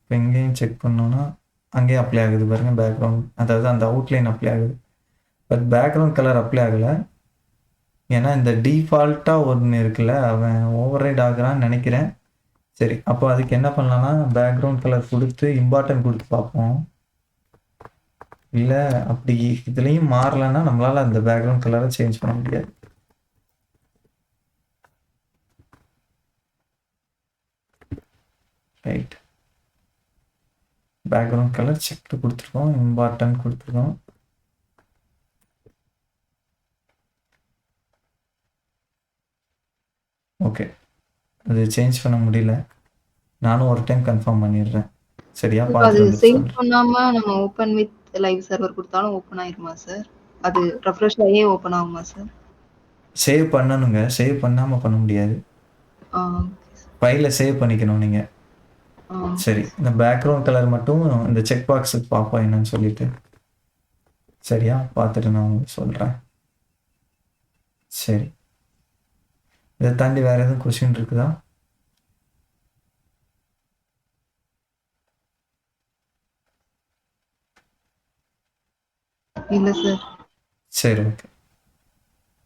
இப்போ எங்கேயும் செக் பண்ணோன்னா அங்கேயும் அப்ளை ஆகுது பாருங்கள் பேக்ரவுண்ட், அதாவது அந்த அவுட்லைன் அப்ளை ஆகுது. பட் பேக்ரவுண்ட் கலர் அப்ளை ஆகலை. ஏன்னா இந்த டிஃபால்ட்டாக ஒன்று இருக்குல்ல, அவன் ஓவர் ரைட் ஆகுறான்னு நினைக்கிறேன். சரி, அப்போ அதுக்கு என்ன பண்ணலான்னா பேக்ரவுண்ட் கலர் கொடுத்து இம்பார்ட்டன்ட் கொடுத்து பார்ப்போம். இல்லை அப்படி இதுலேயும் மாறலைன்னா நம்மளால் அந்த பேக்ரவுண்ட் கலரை சேஞ்ச் பண்ண முடியாது. ரைட், பேக்ரவுண்ட் கலர் செக் கொடுத்துருக்கோம், இம்பார்ட்டன்ட் கொடுத்துருக்கோம். ஓகே, அது சேஞ்ச் பண்ண முடியல. நானும் ஒரு டைம் கன்ஃபார்ம் பண்ணிடுறேன். சரியா அது பார்த்துட்டு சேவ் சொல்கிறேன். பண்ணாம நம்ம ஓபன் வித் லைவ் சர்வர் கொடுத்தாலும் ஓபன் ஆயிருமா சார்? அது ரெஃப்ரெஷ் ஆகியே ஓபன் ஆகுமா சார்? சேவ் பண்ணணுங்க, சேவ் பண்ணாமல் பண்ண முடியாது. ஃபைலை சேவ் பண்ணிக்கணும் நீங்கள். சரி, இந்த பேக்ரவுண்ட் கலர் மட்டும் இந்த செக் பாக்ஸுக்கு பார்ப்போம் என்னன்னு சொல்லிட்டு. சரியா பார்த்துட்டு நான் உங்களுக்கு சொல்கிறேன். சரி, இதை தாண்டி வேறு எதுவும் கொஸ்டின் இருக்குதா? இல்ல சார். சரி, ஓகே.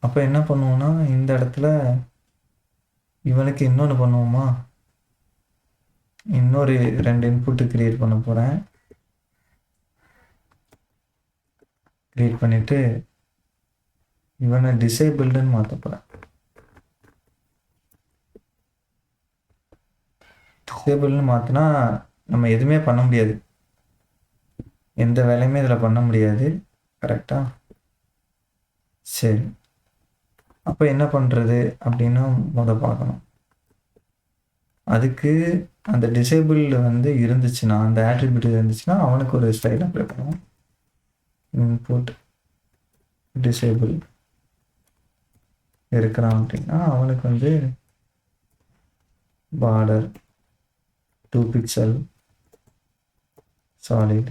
அப்போ என்ன பண்ணுவோம்னா இந்த இடத்துல இவனுக்கு இன்னொன்று பண்ணுவோமா, இன்னொரு 2 இன்புட்டு கிரியேட் பண்ண போகிறேன். ரீட் பண்ணிவிட்டு இவனை டிசேபிள்டுன்னு மாற்ற போகிறேன். டிசேபிள்னு மாற்றினா நம்ம எதுவுமே பண்ண முடியாது, எந்த வேலையுமே இதில் பண்ண முடியாது. கரெக்டாக? சரி, அப்போ என்ன பண்ணுறது அப்படின்னு பார்க்கணும். அதுக்கு அந்த டிசேபிள் வந்து இருந்துச்சுன்னா, அந்த ஆட்ரிபியூட் இருந்துச்சுன்னா அவனுக்கு ஒரு ஸ்டைல் அப்ளை பண்ணுவோம். இன்புட் டிசேபிள் இருக்கிறான் அப்படின்னா அவனுக்கு வந்து பார்டர் 2 pixel சாலிட்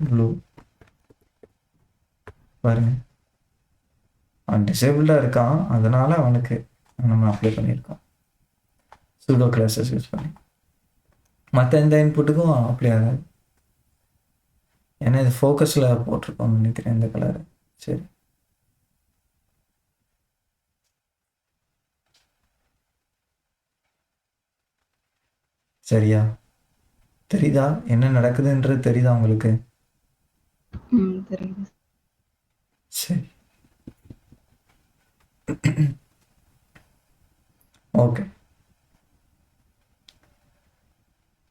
ப்ளூ. பாருங்க, அவன் டிசேபிள்டாக இருக்கான், அதனால அவனுக்கு நம்ம அப்ளை பண்ணியிருக்கோம் சூடோ கிளாஸஸ் யூஸ் பண்ணி. மற்ற எந்த இன்புட்டுக்கும் அப்படி ஆகாது, ஏன்னா இது ஃபோக்கஸில் போட்டிருக்கோம்னு நினைக்கிறேன் இந்த கலரு. சரி, சரியா? தெரியுதா என்ன நடக்குதுன்றது? தெரியுதா உங்களுக்கு? தெரியுது. சரி, ஓகே.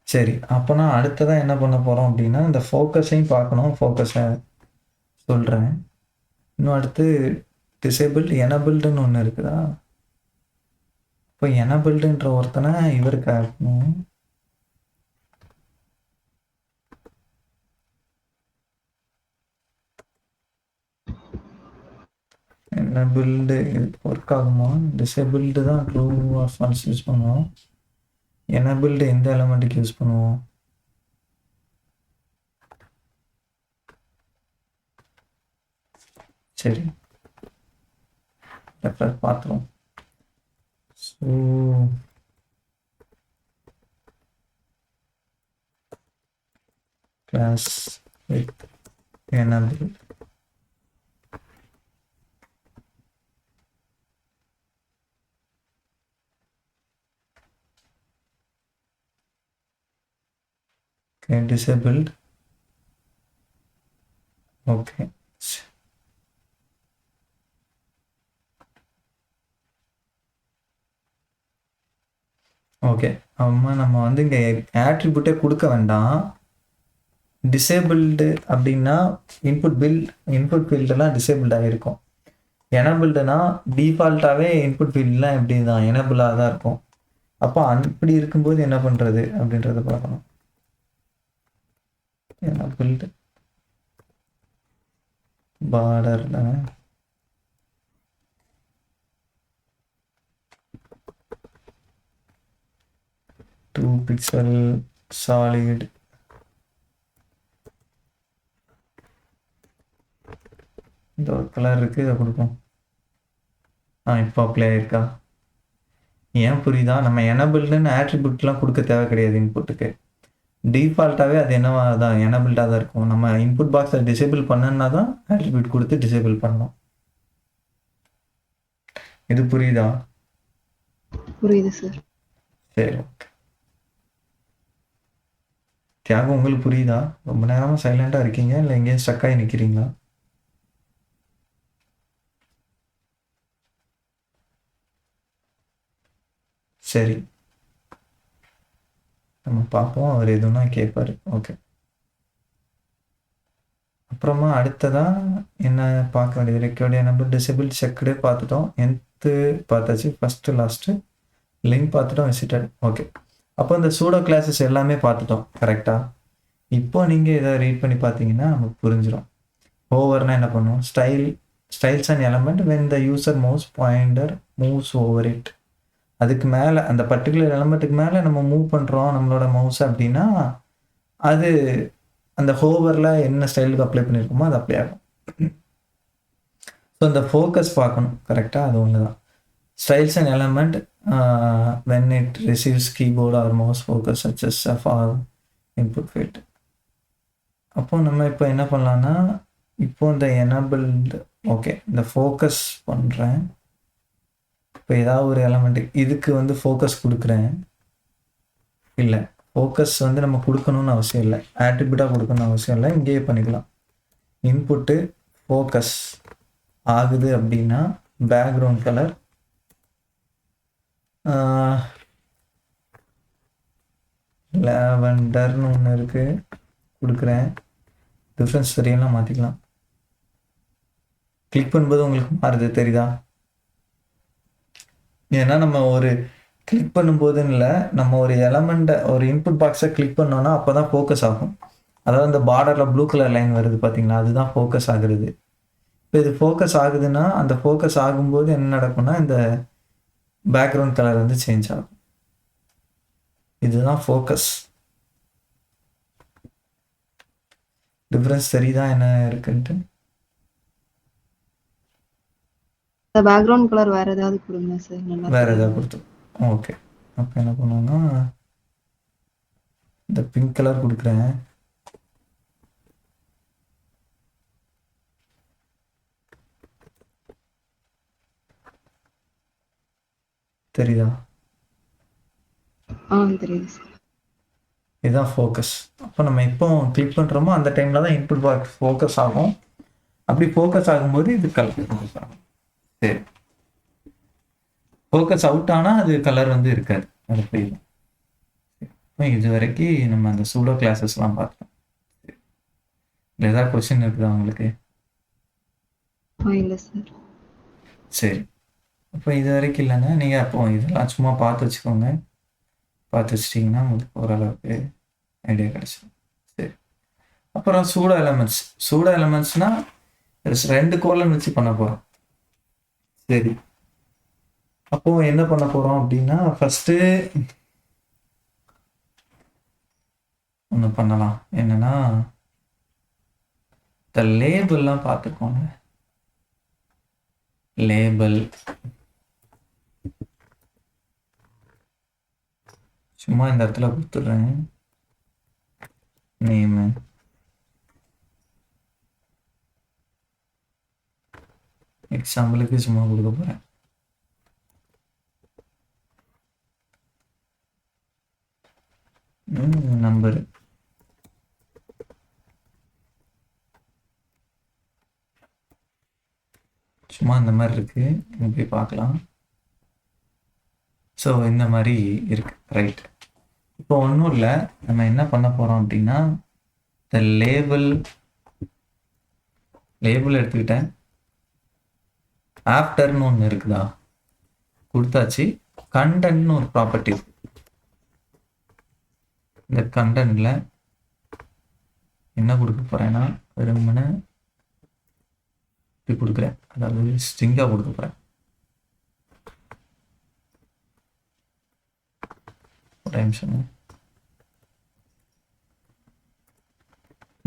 சரி, அப்போனா அடுத்ததான் என்ன பண்ண போகிறோம் அப்படின்னா இந்த ஃபோக்கஸையும் பார்க்கணும். ஃபோக்கஸை சொல்கிறேன். இன்னும் அடுத்து டிசேபிள்டு எனபிள்டுன்னு ஒன்று இருக்குதா? இப்போ எனபிள்டுன்ற ஒருத்தனை இவருக்கு ஆக்கணும். எனபிள்டு ஒர்க் ஆகுமா? டிசேபிள்டு தான் ட்ரூ ஆர் ஃபால்ஸ் யூஸ் பண்ணுவோம். எனபிள்டு எந்த எலமெண்ட்டுக்கு யூஸ் பண்ணுவோம்? சரி, பார்த்துருவோம். So class with enable disabled. Okay, okay. நம்ம வந்து இங்கே ஆட்ரிபியூட்டே கொடுக்க வேண்டாம். டிசேபிள்டு அப்படின்னா இன்புட் ஃபீல்டெல்லாம் டிசேபிள்டாக இருக்கும். எனபிள்டுனா டிஃபால்ட்டாகவே இன்புட் ஃபீல்டெலாம் எப்படி தான் எனபிளாக தான் இருக்கும். அப்போ அப்படி இருக்கும்போது என்ன பண்ணுறது அப்படின்றத பார்க்கணும். எனபிள்டு பார்டரில் டூ பிக்சல் சாலிட் இந்த ஒரு கலர் இருக்குது, இதை கொடுப்போம். இப்போ அப்ளை ஆயிருக்கா? ஏன் புரியுதா? நம்ம எனபிள்டுன்னு ஆட்ரிபியூட்லாம் கொடுக்க தேவை கிடையாது இன்புட்டுக்கு. டிஃபால்ட்டாகவே அது என்னவா தான் எனபிள்டாக தான் இருக்கும். நம்ம இன்புட் பாக்ஸை டிசேபிள் பண்ணனா தான் ஆட்ரிபியூட் கொடுத்து டிசேபிள் பண்ணணும். இது புரியுதா? புரியுது சார். சரி, ஓகே. தியாகம் உங்களுக்கு புரியுதா? ரொம்ப நேரமாக சைலண்டாக இருக்கீங்க, இல்லை எங்கேயும் ஸ்டக் ஆகி நிற்கிறீங்களா? சரி, நம்ம பார்ப்போம், அவர் எதுனா கேட்பார். ஓகே, அப்புறமா அடுத்ததான் என்ன பார்க்க வேண்டியது? ரெக்கார்டு நம்பர் டிசேபிள் செக்டு பார்த்துட்டோம், என்த்து பார்த்தாச்சு, ஃபஸ்ட்டு லாஸ்ட்டு லிங்க் பார்த்துட்டோம், விசிட்டட். ஓகே, அப்போ இந்த சூடோ கிளாஸஸ் எல்லாமே பார்த்துட்டோம். கரெக்டாக? இப்போ நீங்கள் இதை ரீட் பண்ணி பார்த்தீங்கன்னா நமக்கு புரிஞ்சிடும். ஓவர்னால் என்ன பண்ணுவோம்? Styles and element when the user mouse pointer moves over it. அதுக்கு மேலே அந்த பர்டிகுலர் எலமெண்ட்டுக்கு மேலே நம்ம மூவ் பண்ணுறோம் நம்மளோட மவுஸ் அப்படின்னா அது அந்த ஹோவரில் என்ன ஸ்டைலுக்கு அப்ளை பண்ணியிருக்கோமோ அது அப்ளை ஆகும். ஸோ இந்த ஃபோக்கஸ் பார்க்கணும். கரெக்டாக? அது ஒன்று தான். Styles and element when it receives keyboard or mouse focus such as for input field. அப்போ நம்ம இப்போ என்ன பண்ணலான்னா, இப்போ இந்த எனபிள்டு ஓகே இந்த ஃபோக்கஸ் பண்ணுறேன். இப்போ ஏதாவது ஒரு எலமெண்ட்டு இதுக்கு வந்து ஃபோக்கஸ் கொடுக்குறேன். இல்லை, ஃபோக்கஸ் வந்து நம்ம கொடுக்கணும்னு அவசியம் இல்லை, ஆட்ரிபியூட்டாக கொடுக்கணும்னு அவசியம் இல்லை, இங்கேயே பண்ணிக்கலாம். இன்புட்டு ஃபோக்கஸ் ஆகுது அப்படின்னா பேக்ரவுண்ட் கலர் லாவெண்டர்னு ஒன்று இருக்குது, கொடுக்குறேன். டிஃப்ரென்ஸ் தெரியலாம், மாற்றிக்கலாம். கிளிக் பண்ணும்போது உங்களுக்கு மாறுது தெரியுதா? ஏன்னா நம்ம ஒரு கிளிக் பண்ணும்போதுன்னு இல்லை, நம்ம ஒரு எலமெண்ட்டை ஒரு இன்புட் பாக்ஸை கிளிக் பண்ணோன்னா அப்போ தான் ஃபோக்கஸ் ஆகும். அதாவது இந்த பார்டரில் ப்ளூ கலர் லைன் வருது பார்த்தீங்களா, அதுதான் ஃபோக்கஸ் ஆகுறது. இப்போ இது ஃபோக்கஸ் ஆகுதுன்னா அந்த ஃபோக்கஸ் ஆகும்போது என்ன நடக்கும்னா இந்த பேக்ரவுண்ட் கலர் வந்து சேஞ்ச் ஆகும். இதுதான் ஃபோக்கஸ். டிஃப்ரென்ஸ் தெரியுதா என்ன இருக்குன்ட்டு? பேக்ரவுண்ட் கலர் வேற ஏதாவது கொடுங்க சார். நல்லா வேறு ஏதாவது கொடுத்து ஓகே. அப்போ என்ன பண்ணுவோன்னா இந்த பிங்க் கலர் கொடுக்குறேன். தெரியுதா? தெரியுது சார். இதுதான் ஃபோக்கஸ். அப்போ நம்ம எப்போ கிளிக் பண்ணுறோமோ அந்த டைமில் தான் இன்புட் பாக்ஸ் ஃபோக்கஸ் ஆகும். அப்படி ஃபோக்கஸ் ஆகும்போது இது கலர் ஃபோக்கஸ் ஆகும். சரி, ஃபோக்கஸ் அவுட் ஆனால் அது கலர் வந்து இருக்காது, அது போயிடும். இப்போ இது வரைக்கும் நம்ம அந்த சூடோ கிளாஸஸ்லாம் பார்த்தோம். இல்லை ஏதாவது கொஸ்டின் இருக்குதா உங்களுக்கு? இல்லை சார். சரி, அப்போ இது வரைக்கும் இல்லைங்க. நீங்கள் அப்போ இதெல்லாம் சும்மா பார்த்து வச்சுக்கோங்க. பார்த்து வச்சிட்டிங்கன்னா உங்களுக்கு ஓரளவுக்கு ஐடியா கிடச்சிடும். சரி, அப்புறம் சூடோ எலமெண்ட்ஸ். சூடோ எலமெண்ட்ஸ்னால் 2 கோலன் வச்சு பண்ண போகிறோம். சரி, அப்போது என்ன பண்ண போகிறோம் அப்படின்னா ஃபஸ்ட்டு ஒன்று பண்ணலாம். என்னென்னா இந்த லேபிள்லாம் பார்த்துக்கோங்க. லேபிள் சும்மா இந்த இடத்துல கொடுத்துட்றேன். நேமு எக்ஸாம்பிளுக்கு சும்மா கொடுக்க போகிறேன். நம்பரு சும்மா இந்த மாதிரி இருக்குது, இங்கே போய் பார்க்கலாம். ஸோ இந்த மாதிரி இருக்குது, ரைட். இப்போ ஒன்றும் இல்லை, நம்ம என்ன பண்ண போகிறோம் அப்படின்னா இந்த லேபிள் எடுத்துக்கிட்டேன். ஆஃப்டர்னு ஒன்று இருக்குதா, கொடுத்தாச்சு. கண்டென்ட்னு ஒரு ப்ராப்பர்ட்டி இருக்கு. இந்த கண்டென்ட்ல என்ன கொடுக்க போகிறேன்னா வெறுமனே இப்படி கொடுக்குறேன், அதாவது ஸ்ட்ரிங்காக கொடுக்க போகிறேன்.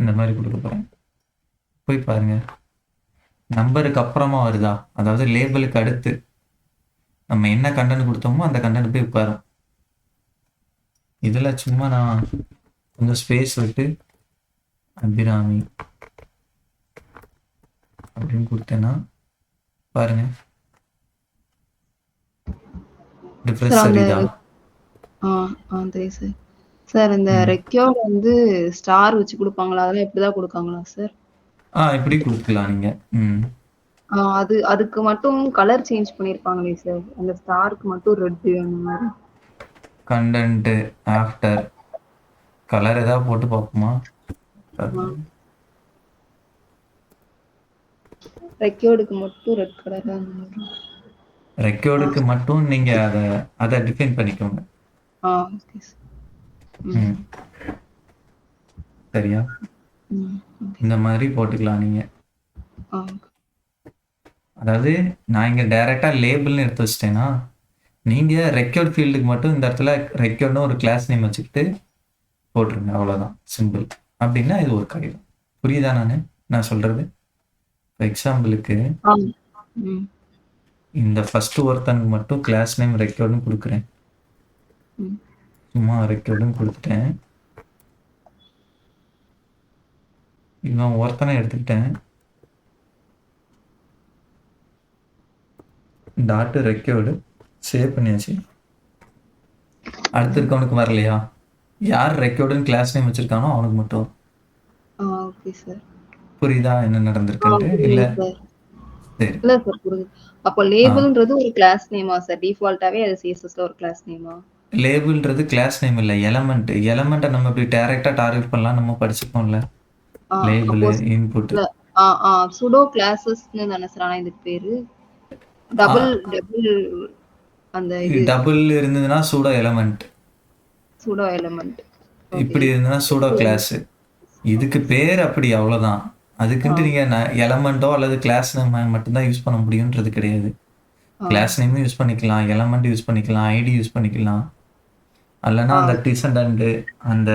இந்த மாதிரி கொடுக்க போகிறேன். போய் பாருங்க, நம்பருக்கு அப்புறமா வருதா, அதாவது லேபிளுக்கு அடுத்து நம்ம என்ன கண்டென்ட் கொடுத்தோமோ அந்த கண்டென்ட் போய் உட்காரும். இதில் சும்மா நான் கொஞ்சம் ஸ்பேஸ் விட்டு அபிராமி அப்படின்னு கொடுத்தேன்னா பாருங்க, டிஃபரன்ஸ் தெரியுதா? தெரியும் சார். சார் இந்த ரெக்யோர்ட் வந்து ஸ்டார் வச்சு கொடுப்பாங்களா, அதெல்லாம் இப்படிதான் கொடுக்காங்களா சார்? இப்படி கொடுக்கலாம் நீங்க. அதுக்கு மட்டும் கலர் சேஞ்ச் பண்ணிருப்பாங்களே சார், அந்த ஸ்டாருக்கு மட்டும் ரெட் அந்த மாதிரி. கண்டென்ட் ஆஃப்டர் கலர் ஏதாவது போட்டு பார்ப்போமா? ரெக்யோர்டுக்கு மட்டும் ரெட் கலர். ரெக்யோர்டுக்கு மட்டும் நீங்க அதை டிஃபைன் பண்ணிக்கோங்க. Okay sir. சரியா? இந்த மாதிரி போட்டுக்கலாம் நீங்க. அதாவது நான் இங்க டைரக்டா லேபிள்னு எடுத்து வச்சிட்டேன்னா நீங்க ரெக்யோர்ட் ஃபீல்டுக்கு மட்டும் இந்த இடத்துல ரெக்யோர்ட்னு ஒரு கிளாஸ் நேம் வச்சுக்கிட்டு போட்டுருங்க, அவ்வளோதான், சிம்பிள். அப்படின்னா இது ஒரு காகிதம். புரியுதா நான் சொல்றது? எக்ஸாம்பிளுக்கு இந்த ஃபர்ஸ்ட் ஒருத்தனுக்கு மட்டும் கிளாஸ் நேம் ரெக்யோர்ட்னு கொடுக்குறேன். சும்மா ரெக்யோர்டுன்னு கொடுத்துட்டேன். இவன் ஒருத்தனை எடுத்துக்கிட்டேன், டாட்டு ரெக்யோர்டு சேவ் பண்ணியாச்சு. அடுத்து இருக்கவனுக்கு வரலையா? யார் ரெக்கார்டுன்னு கிளாஸ் நேம் வச்சிருக்கானோ அவனுக்கு மட்டும் வரும். Okay sir. புரியுதா என்ன நடந்திருக்குன்ட்டு? இல்ல புரியுது சார். சரி. இல்ல சார் புரியுது. அப்போ ஆ லேபிள்ன்றது ஒரு கிளாஸ் நேமா சார்? டிஃபால்ட்டாவே அது CSSல ஒரு கிளாஸ் நேமா? லேபிள்ன்றது கிளாஸ் நேம் இல்ல, எலமெண்ட். எலமெண்ட்டை நம்ம இப்படி டைரக்டா டார்கெட் பண்ணலாம், நம்ம படிச்சுப்போம்ல. லேபிள், அப்போ இன்புட். இல்ல சுடோ கிளாஸஸ்ன்னு தானே சார் ஆனா இதுக்கு பேரு? டபுள் டபுள் அந்த இது டபுள் இருந்ததுன்னா pseudo element, pseudo element. Okay. இப்படி இருந்ததுன்னா சூடோ கிளாஸ். இதுக்கு பேர் அப்படி அவ்வளோதான். அதுக்குன்ட்டு நீங்கள் எலமெண்ட்டோ அல்லது கிளாஸ் நேம் மட்டும்தான் யூஸ் பண்ண முடியுன்றது கிடையாது. கிளாஸ் நேமும் யூஸ் பண்ணிக்கலாம், எலமெண்ட் யூஸ் பண்ணிக்கலாம், ஐடி யூஸ் பண்ணிக்கலாம். அல்லனா அந்த டிசண்டன்ட், அந்த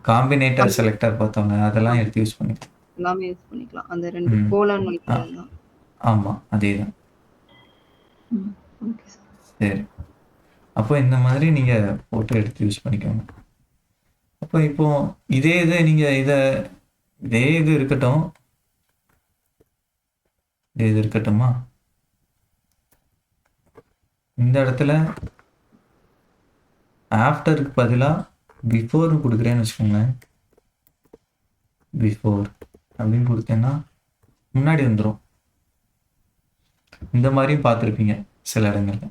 காம்பினேட்டர் செலக்டர் பார்த்தோங்க, அதெல்லாம் எடுத்து யூஸ் பண்ணிக்கலாம். எல்லாமே யூஸ் பண்ணிக்கலாம். அந்த 2 கோலன் வைக்கிறது தான். ஆமாம், அதே தான். Okay sir. சரி, அப்போ இந்த மாதிரி நீங்கள் போட்டு எடுத்து யூஸ் பண்ணிக்கோங்க. அப்போ இப்போ இதே இது நீங்கள் இதே இது இருக்கட்டும், இது இருக்கட்டுமா? இந்த இடத்துல ஆஃப்டருக்கு பதிலாக பிஃபோர்னு கொடுக்குறேன்னு வச்சுக்கோங்களேன். பிஃபோர் அப்படின்னு கொடுத்தேன்னா முன்னாடி வந்துடும். இந்த மாதிரியும் பார்த்துருப்பீங்க சில இடங்கள்ல.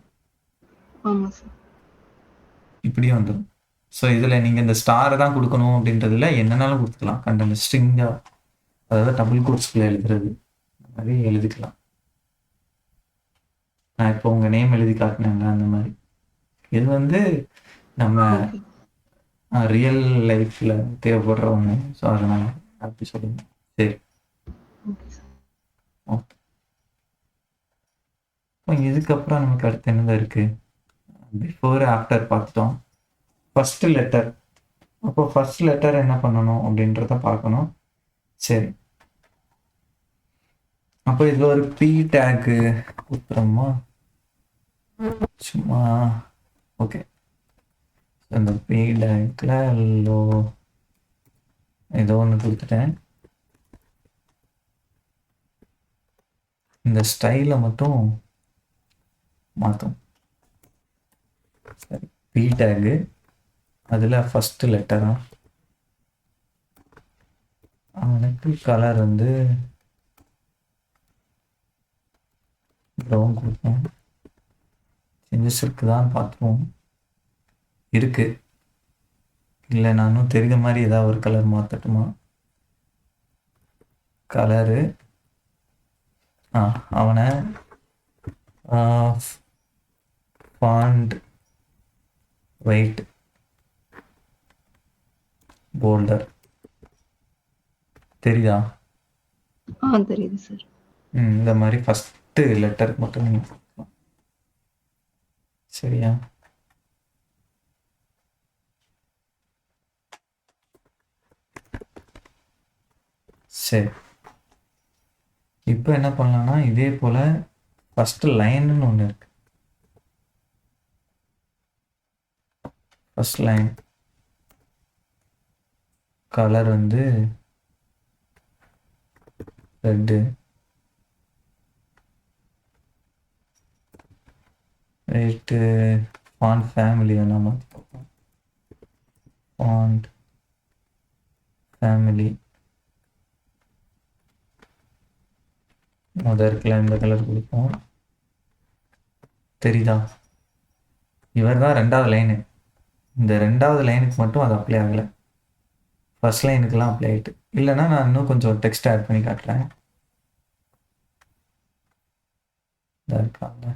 ஆமா சார். இப்படியே வந்துடும். ஸோ இதில் நீங்கள் இந்த ஸ்டாரை தான் கொடுக்கணும் அப்படின்றதுல என்னன்னாலும் கொடுத்துக்கலாம். கண்டென்ட் ஸ்ட்ரிங்காக, அதாவது டபுள் கோட்ஸ்குள்ளே எழுதுறது, அந்த மாதிரி எழுதிக்கலாம். நான் இப்போ உங்கள் நேம் எழுதி காட்டினேங்க அந்த மாதிரி. இது வந்து நம்ம ரியல் லைஃப்பில் தேவைப்படுற ஒன்று. ஸோ அதனால் அப்படி சொல்லுங்க. சரி, ஓகே. இதுக்கப்புறம் நமக்கு அடுத்து என்னதான் இருக்குது? பிஃபோர் ஆஃப்டர் பார்த்துட்டோம். First letter. அப்போ ஃபஸ்ட் லெட்டர் என்ன பண்ணணும் அப்படின்றத பார்க்கணும். சரி, அப்போ இதில் ஒரு பி டேக்கு கொடுத்துறோமா? சும்மா ஓகே. அந்த பி டேக்கில் லோ ஏதோ ஒன்று கொடுத்துட்டேன். இந்த ஸ்டைலை மட்டும் மாற்றும். சரி, பி டேகு, அதில் ஃபஸ்ட்டு லெட்டரா அவனுக்கு கலர் வந்து ப்ரௌன் கொடுப்போம். சேஞ்சஸ் இருக்குதான்னு பார்த்துப்போம். இருக்கு, இல்லை நானும் தெரிஞ்ச மாதிரி ஏதாவது ஒரு கலர் மாற்றட்டுமா? கலரு அவனை ஃபாண்ட் வெயிட் போல்டர் தெரியுதா? தெரியுது சார். இந்த மாதிரி ஃபஸ்ட்டு லெட்டருக்கு மட்டும் நீங்கள் கொடுக்கலாம். சரியா? சரி, இப்போ என்ன பண்ணலாம்னா இதே போல் ஃபஸ்ட்டு லைன்னு ஒன்று இருக்கு. ஃபஸ்ட் லைன் கலர் வந்து ரெட்டு, ரைட்டு. ஃபாண்ட் ஃபேமிலி வேணால் மாற்றி பார்ப்போம். ஃபாண்ட் ஃபேமிலி இருக்குல்ல, இந்த கலர் கொடுப்போம். தெரியுதா? இவர் தான் ரெண்டாவது லைனு. இந்த ரெண்டாவது லைனுக்கு மட்டும் அது அப்ளை ஆகலை, ஃபர்ஸ்ட் லைனுக்கெல்லாம் அப்ளை ஆகிட்டு. இல்லைன்னா நான் இன்னும் கொஞ்சம் டெக்ஸ்ட் ஆட் பண்ணி காட்டுறேன். இதாக இருக்காங்க.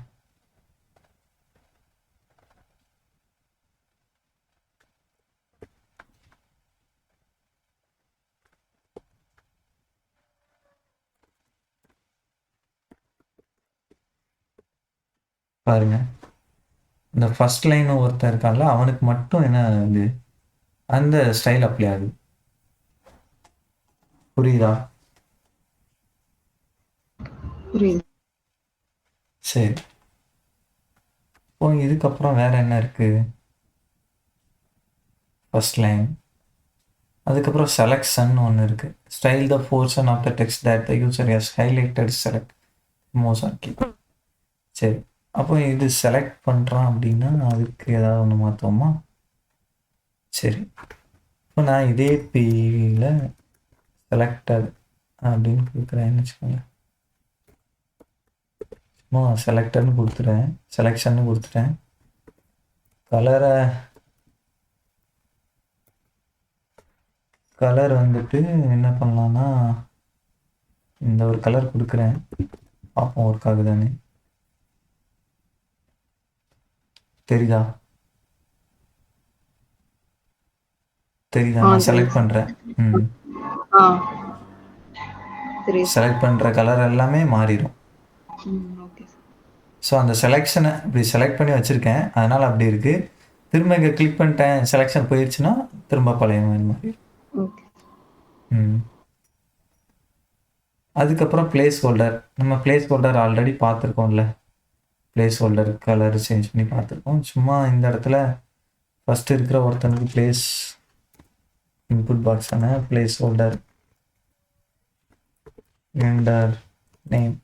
பாருங்க, இந்த ஃபர்ஸ்ட் லைன் ஒருத்தர் இருக்கான்ல, அவனுக்கு மட்டும் என்ன இது அந்த ஸ்டைல் அப்ளை ஆகுது. புரியுதா? புரியுது. சரி, இப்போ இதுக்கப்புறம் வேற என்ன இருக்கு? ஃபர்ஸ்ட் லைன், அதுக்கப்புறம் செலக்ஷன் ஒன்று இருக்கு. Style the portion of the text that the user has highlighted select most ஆக்கி. சரி, அப்போ இது செலக்ட் பண்ணுறான் அப்படின்னா அதுக்கு ஏதாவது ஒன்று மாற்றுவோமா? சரி, இப்போ நான் இதே பியில் செலக்டட் அப்படின்னு கொடுக்குறேன்னு வச்சுக்கோங்க. சும்மா செலக்டட்னு கொடுத்துறேன், செலெக்ஷன்னு கொடுத்துட்டேன். கலர் வந்துட்டு என்ன பண்ணலான்னா, இந்த ஒரு கலர் கொடுக்குறேன், பார்ப்போம் ஒர்க் ஆகுதானே. தெரியுதா நான் செலக்ட் பண்ணுறேன். ஆ தெரியுது. செலக்ட் பண்ணுற கலர் எல்லாமே மாறிடும். Okay sir. ஸோ அந்த செலெக்ஷனை இப்படி செலக்ட் பண்ணி வச்சுருக்கேன், அதனால் அப்படி இருக்குது. திரும்ப இங்கே கிளிக் பண்ணிட்டேன், செலெக்ஷன் போயிடுச்சுன்னா திரும்ப பழைய மாதிரி. ஓகே. அதுக்கப்புறம் பிளேஸ் ஹோல்டர். நம்ம பிளேஸ் ஹோல்டர் ஆல்ரெடி பார்த்துருக்கோம்ல, பிளேஸ் ஹோல்டர் கலர் சேஞ்ச் பண்ணி பார்த்துருக்கோம். சும்மா இந்த இடத்துல ஃபஸ்ட்டு இருக்கிற ஒருத்தனுக்கு பிளேஸ் இன்புட் பாக்ஸான பிளேஸ் ஹோல்டர் என்டர் நேம்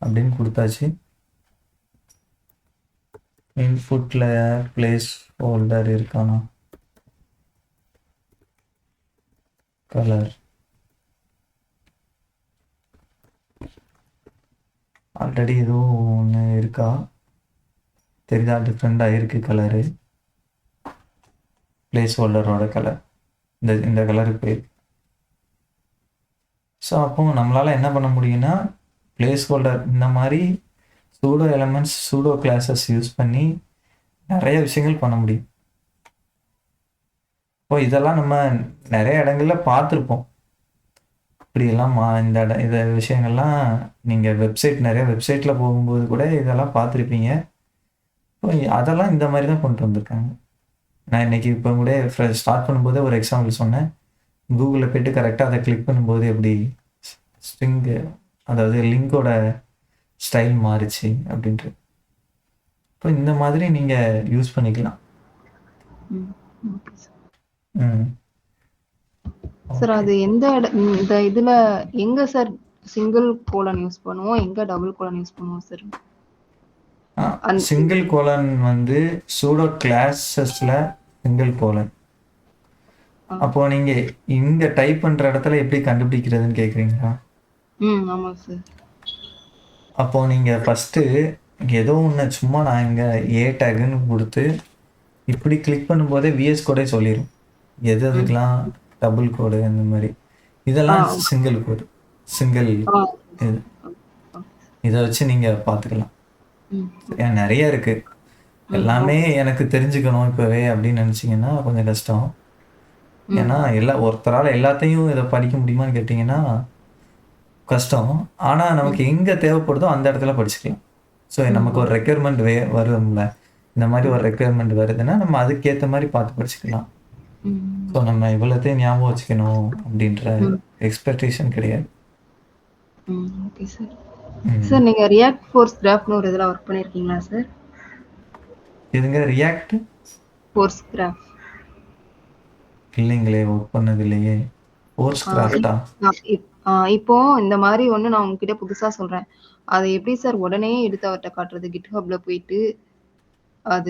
அப்படின்னு கொடுத்தாச்சு. இன்புட்டில் பிளேஸ் ஹோல்டர் இருக்கானா, கலர் ஆல்ரெடி எதுவும் ஒன்று இருக்கா தெரியுதா, டிஃப்ரெண்டாக இருக்குது கலரு. பிளேஸ் ஹோல்டரோட கலர் இந்த கலருக்கு போயிருக்கு. ஸோ அப்போ நம்மளால் என்ன பண்ண முடியும்னா, பிளேஸ் ஹோல்டர் இந்த மாதிரி pseudo elements pseudo classes use பண்ணி நிறைய விஷயங்கள் பண்ண முடியும். இப்போ இதெல்லாம் நம்ம நிறைய இடங்களில் பார்த்துருப்போம். இப்படியெல்லாம் இந்த விஷயங்கள்லாம் நீங்கள் நிறைய வெப்சைட்டில் போகும்போது கூட இதெல்லாம் பார்த்துருப்பீங்க. இப்போ அதெல்லாம் இந்த மாதிரி தான் கொண்டு வந்திருக்காங்க. நான் இன்றைக்கி இப்போ கூட ஸ்டார்ட் பண்ணும்போதே ஒரு எக்ஸாம்பிள் சொன்னேன். கூகுளில் போய்ட்டு கரெக்டாக அதை கிளிக் பண்ணும்போது எப்படி ஸ்ட்ரிங்கு, அதாவது லிங்கோட ஸ்டைல் மாறிச்சு அப்படின்ட்டு. இப்போ இந்த மாதிரி நீங்கள் யூஸ் பண்ணிக்கலாம். சார் அது இந்த இதுல எங்க சார் சிங்கிள் கோலன் யூஸ் பண்ணுவோம், எங்க டபுள் கோலன் யூஸ் பண்ணுவோம் சார்? சிங்கிள் கோலன் வந்து சூடோ கிளாஸஸ்ல சிங்கிள் கோலன். அப்போ நீங்க இங்க டைப் பண்ற இடத்துல எப்படி கண்டுபிடிக்கிறதுன்னு கேக்குறீங்களா? ஆமா சார். அப்போ நீங்க ஃபர்ஸ்ட் ஏதோ ஒன்று சும்மா நான் இங்க ஏ டேக்னு கொடுத்து இப்படி கிளிக் பண்ணும்போதே விஎஸ் கோடே சொல்லிடும் எது அதுக்கெல்லாம் டபுள் கோடு அந்த மாதிரி. இதெல்லாம் சிங்கிள் கோடு, சிங்கிள் இது. இதை வச்சு நீங்க பார்த்துக்கலாம். ஏன் நிறைய இருக்கு, எல்லாமே எனக்கு தெரிஞ்சுக்கணும் இப்போவே அப்படின்னு நினச்சிங்கன்னா கொஞ்சம் கஷ்டம். ஏன்னா ஒருத்தரால் எல்லாத்தையும் இதை படிக்க முடியுமான்னு கேட்டிங்கன்னா கஷ்டம். ஆனால் நமக்கு எங்கே தேவைப்படுதோ அந்த இடத்துல படிச்சுக்கலாம். ஸோ நமக்கு ஒரு ரெக்யர்மெண்ட் வரும்ல, இந்த மாதிரி ஒரு ரெக்யர்மெண்ட் வருதுன்னா நம்ம அதுக்கேற்ற மாதிரி பார்த்து படிச்சுக்கலாம். ஸோ நம்ம இவ்வளோத்தையும் ஞாபகம் வச்சுக்கணும் அப்படின்ற எக்ஸ்பெக்டேஷன் கிடையாது. Okay sir. சார் நீங்க ரியாக்ட் ஃபோர்ஸ் கிராஃப்னு ஒரு இதெல்லாம் ஒர்க் பண்ணிருக்கீங்களா சார்? இதுங்க ரியாக்ட் ஃபோர்ஸ் கிராஃப் இல்லைங்களே, ஒர்க் பண்ணது இல்லையே. ஃபோர்ஸ் கிராஃப்டா? இப்போ இந்த மாதிரி ஒன்று நான் உங்ககிட்ட புதுசா சொல்றேன், அதை எப்படி சார் உடனே எடுத்து அவர்கிட்ட காட்டுறது? கிட்ஹப்ல போயிட்டு அது